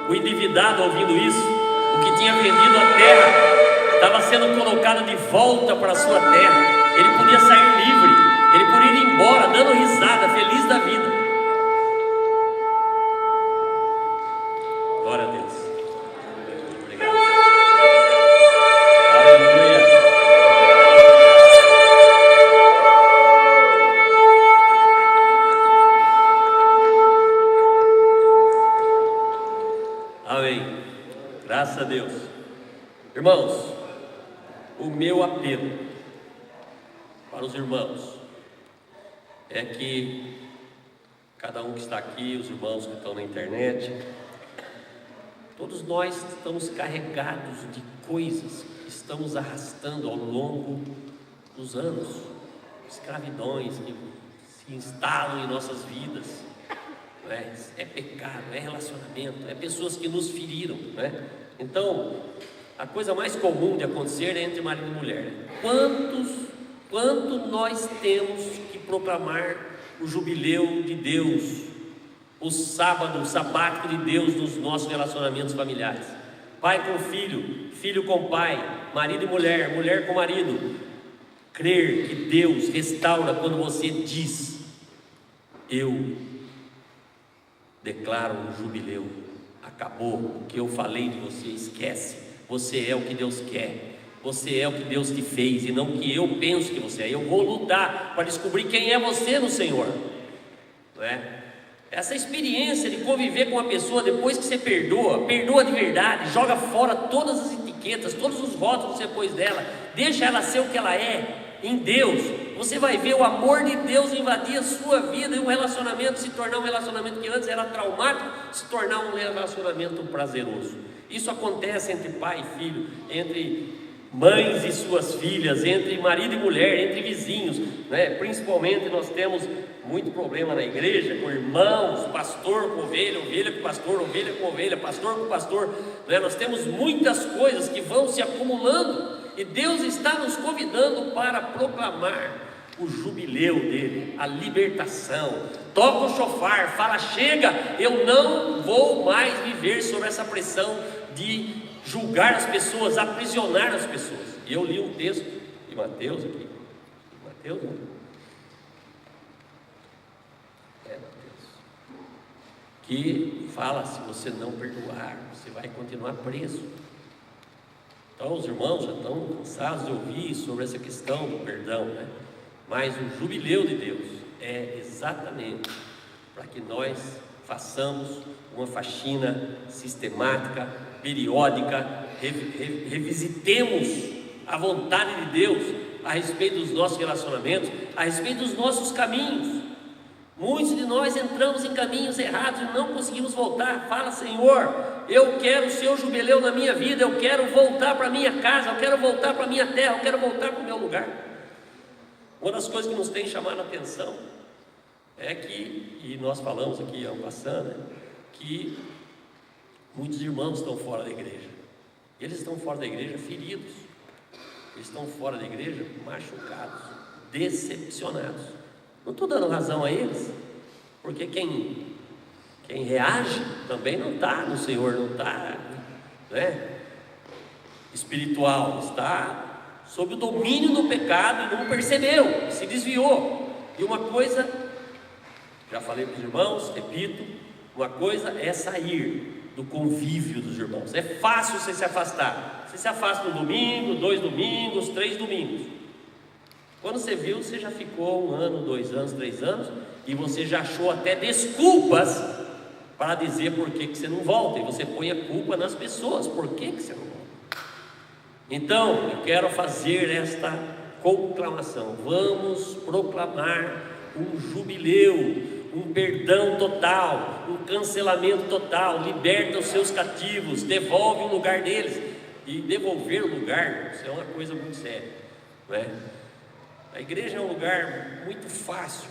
O endividado ouvindo isso? O que tinha vendido a terra estava sendo colocado de volta para a sua terra. Ele podia sair livre, ele podia ir embora dando risada, feliz da vida. Glória a Deus. Obrigado. Aleluia. Amém. Graças a Deus. Irmãos, o meu apelo para os irmãos é que cada um que está aqui, os irmãos que estão na internet, todos nós estamos carregados de coisas que estamos arrastando ao longo dos anos, escravidões que se instalam em nossas vidas. É pecado, é relacionamento, é pessoas que nos feriram, Então, a coisa mais comum de acontecer é entre marido e mulher. Quanto nós temos que proclamar o jubileu de Deus, o sábado, o sabático de Deus nos nossos relacionamentos familiares. Pai com filho, filho com pai, marido e mulher, mulher com marido. Crer que Deus restaura quando você diz: eu declaro um jubileu, acabou, o que eu falei de você, esquece, você é o que Deus quer, você é o que Deus te fez, e não o que eu penso que você é. Eu vou lutar para descobrir quem é você no Senhor, Essa experiência de conviver com uma pessoa depois que você perdoa de verdade, joga fora todas as etiquetas, todos os rótulos que você pôs dela, deixa ela ser o que ela é, em Deus, você vai ver o amor de Deus invadir a sua vida e um relacionamento se tornar um relacionamento que antes era traumático, se tornar um relacionamento prazeroso. Isso acontece entre pai e filho, entre mães e suas filhas, entre marido e mulher, entre vizinhos, né? Principalmente nós temos muito problema na igreja com irmãos, pastor com ovelha, ovelha com pastor, ovelha com ovelha, pastor com pastor, né? Nós temos muitas coisas que vão se acumulando e Deus está nos convidando para proclamar o jubileu dele, a libertação. Toca o chofar, fala: chega, eu não vou mais viver sob essa pressão de julgar as pessoas, aprisionar as pessoas. E eu li um texto de Mateus aqui, Mateus, né? Mateus, que fala: se você não perdoar, você vai continuar preso. Então os irmãos já estão cansados de ouvir sobre essa questão do perdão, né? Mas o jubileu de Deus é exatamente para que nós façamos uma faxina sistemática, periódica, revisitemos a vontade de Deus a respeito dos nossos relacionamentos, a respeito dos nossos caminhos. Muitos de nós entramos em caminhos errados e não conseguimos voltar. Fala: Senhor, eu quero o seu jubileu na minha vida, eu quero voltar para a minha casa, eu quero voltar para a minha terra, eu quero voltar para o meu lugar. Uma das coisas que nos tem chamado a atenção é que, e nós falamos aqui ano passado, né, que muitos irmãos estão fora da igreja. Eles estão fora da igreja feridos, eles estão fora da igreja machucados, decepcionados. Não estou dando razão a eles, porque quem reage também não está no Senhor, não está, né, espiritual, está sob o domínio do pecado e não percebeu, se desviou. E uma coisa, já falei para os irmãos, repito, uma coisa é sair do convívio dos irmãos. É fácil você se afastar. Você se afasta um domingo, 2 domingos, 3 domingos. Quando você viu, você já ficou 1 ano, 2 anos, 3 anos, e você já achou até desculpas para dizer por que você não volta. E você põe a culpa nas pessoas, por que você não volta. Então, eu quero fazer esta conclamação: vamos proclamar um jubileu, um perdão total, um cancelamento total. Liberta os seus cativos, devolve o lugar deles. E devolver o lugar, isso é uma coisa muito séria, não é? A igreja é um lugar muito fácil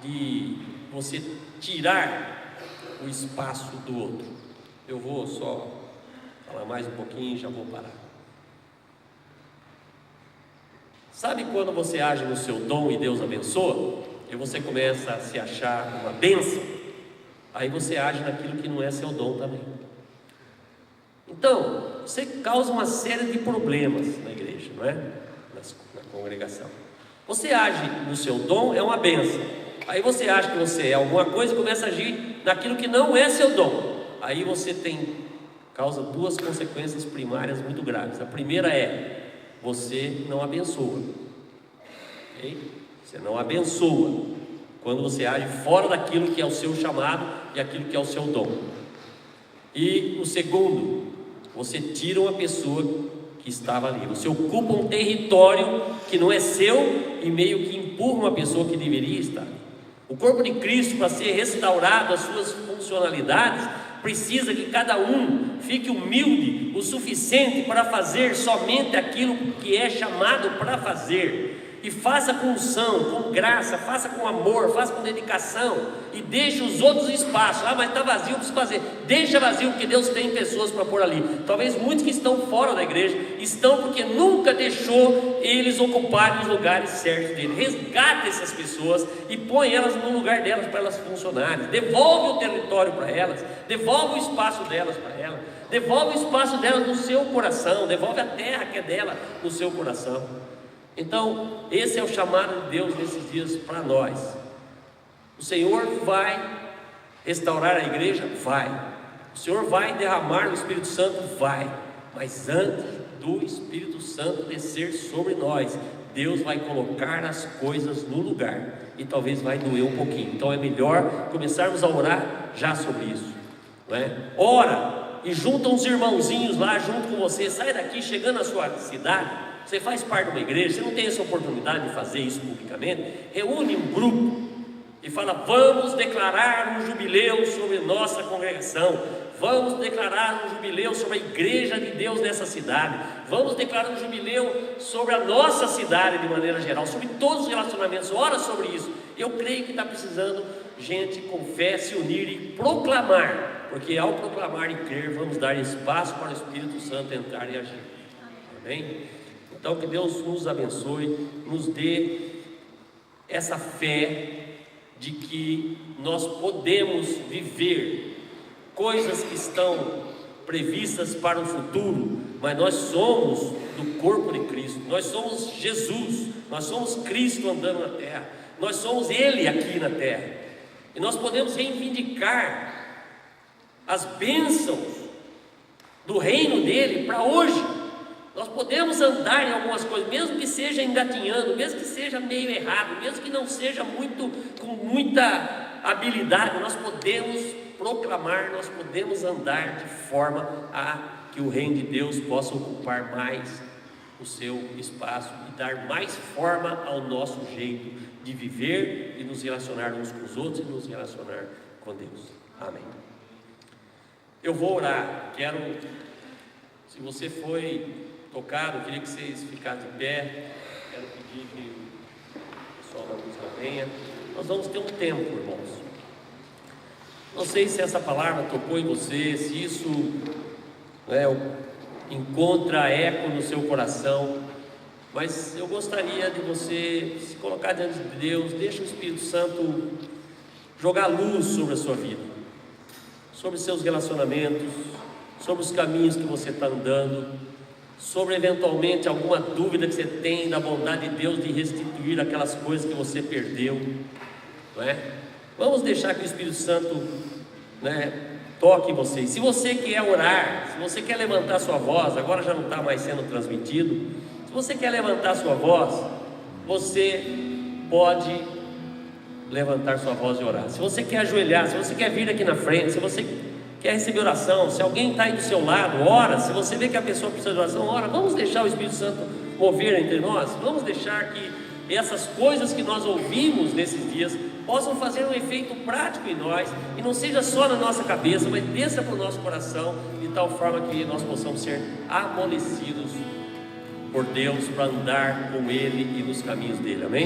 de você tirar o espaço do outro. Eu vou só falar mais um pouquinho e já vou parar. Sabe quando você age no seu dom e Deus abençoa? E você começa a se achar uma bênção, aí você age naquilo que não é seu dom também. Então, você causa uma série de problemas na igreja, não é? Na congregação. Você age no seu dom, é uma bênção. Aí você acha que você é alguma coisa e começa a agir naquilo que não é seu dom. Aí você causa 2 consequências primárias muito graves. A primeira é: você não abençoa. Okay? Você não abençoa quando você age fora daquilo que é o seu chamado e aquilo que é o seu dom. E o segundo, você tira uma pessoa que estava ali. Você ocupa um território que não é seu e meio que empurra uma pessoa que deveria estar. O corpo de Cristo, para ser restaurado, as suas funcionalidades, precisa que cada um fique humilde o suficiente para fazer somente aquilo que é chamado para fazer. E faça com unção, com graça, faça com amor, faça com dedicação, e deixe os outros espaços. Mas está vazio, preciso fazer. Deixa vazio, porque Deus tem pessoas para pôr ali. Talvez muitos que estão fora da igreja estão porque nunca deixou eles ocuparem os lugares certos dele. Resgata essas pessoas e põe elas no lugar delas para elas funcionarem. Devolve o território para elas, devolve o espaço delas para elas, devolve o espaço delas no seu coração, devolve a terra que é dela no seu coração. Então, esse é o chamado de Deus nesses dias para nós. O Senhor vai restaurar a igreja? Vai. O Senhor vai derramar o Espírito Santo? Vai. Mas antes do Espírito Santo descer sobre nós, Deus vai colocar as coisas no lugar. E talvez vai doer um pouquinho. Então é melhor começarmos a orar já sobre isso, não é? Ora e junta uns irmãozinhos lá junto com você. Sai daqui, chegando na sua cidade, você faz parte de uma igreja, você não tem essa oportunidade de fazer isso publicamente, reúne um grupo e fala: vamos declarar um jubileu sobre nossa congregação, vamos declarar um jubileu sobre a igreja de Deus nessa cidade, vamos declarar um jubileu sobre a nossa cidade de maneira geral, sobre todos os relacionamentos. Ora sobre isso. Eu creio que está precisando gente com fé se unir e proclamar, porque ao proclamar e crer, vamos dar espaço para o Espírito Santo entrar e agir. Amém? Então que Deus nos abençoe, nos dê essa fé de que nós podemos viver coisas que estão previstas para o futuro, mas nós somos do corpo de Cristo, nós somos Jesus, nós somos Cristo andando na terra, nós somos Ele aqui na terra, e nós podemos reivindicar as bênçãos do reino dele para hoje. Nós podemos andar em algumas coisas, mesmo que seja engatinhando, mesmo que seja meio errado, mesmo que não seja com muita habilidade, nós podemos proclamar, nós podemos andar de forma a que o reino de Deus possa ocupar mais o seu espaço e dar mais forma ao nosso jeito de viver e nos relacionar uns com os outros e nos relacionar com Deus. Amém. Eu vou orar. Se você foi tocado, eu queria que vocês ficassem de pé. Quero pedir que o pessoal da música venha. Nós vamos ter um tempo, irmãos. Não sei se essa palavra tocou em você, se isso encontra eco no seu coração, mas eu gostaria de você se colocar diante de Deus. Deixa o Espírito Santo jogar luz sobre a sua vida, sobre seus relacionamentos, sobre os caminhos que você está andando, sobre eventualmente alguma dúvida que você tem da bondade de Deus de restituir aquelas coisas que você perdeu, não é? Vamos deixar que o Espírito Santo toque em você. Se você quer orar, se você quer levantar sua voz, agora já não está mais sendo transmitido, se você quer levantar sua voz, você pode levantar sua voz e orar. Se você quer ajoelhar, se você quer vir aqui na frente, se você quer receber oração, se alguém está aí do seu lado, ora. Se você vê que a pessoa precisa de oração, ora. Vamos deixar o Espírito Santo mover entre nós, vamos deixar que essas coisas que nós ouvimos nesses dias possam fazer um efeito prático em nós, e não seja só na nossa cabeça, mas desça para o nosso coração, de tal forma que nós possamos ser amolecidos por Deus para andar com Ele e nos caminhos dele. Amém?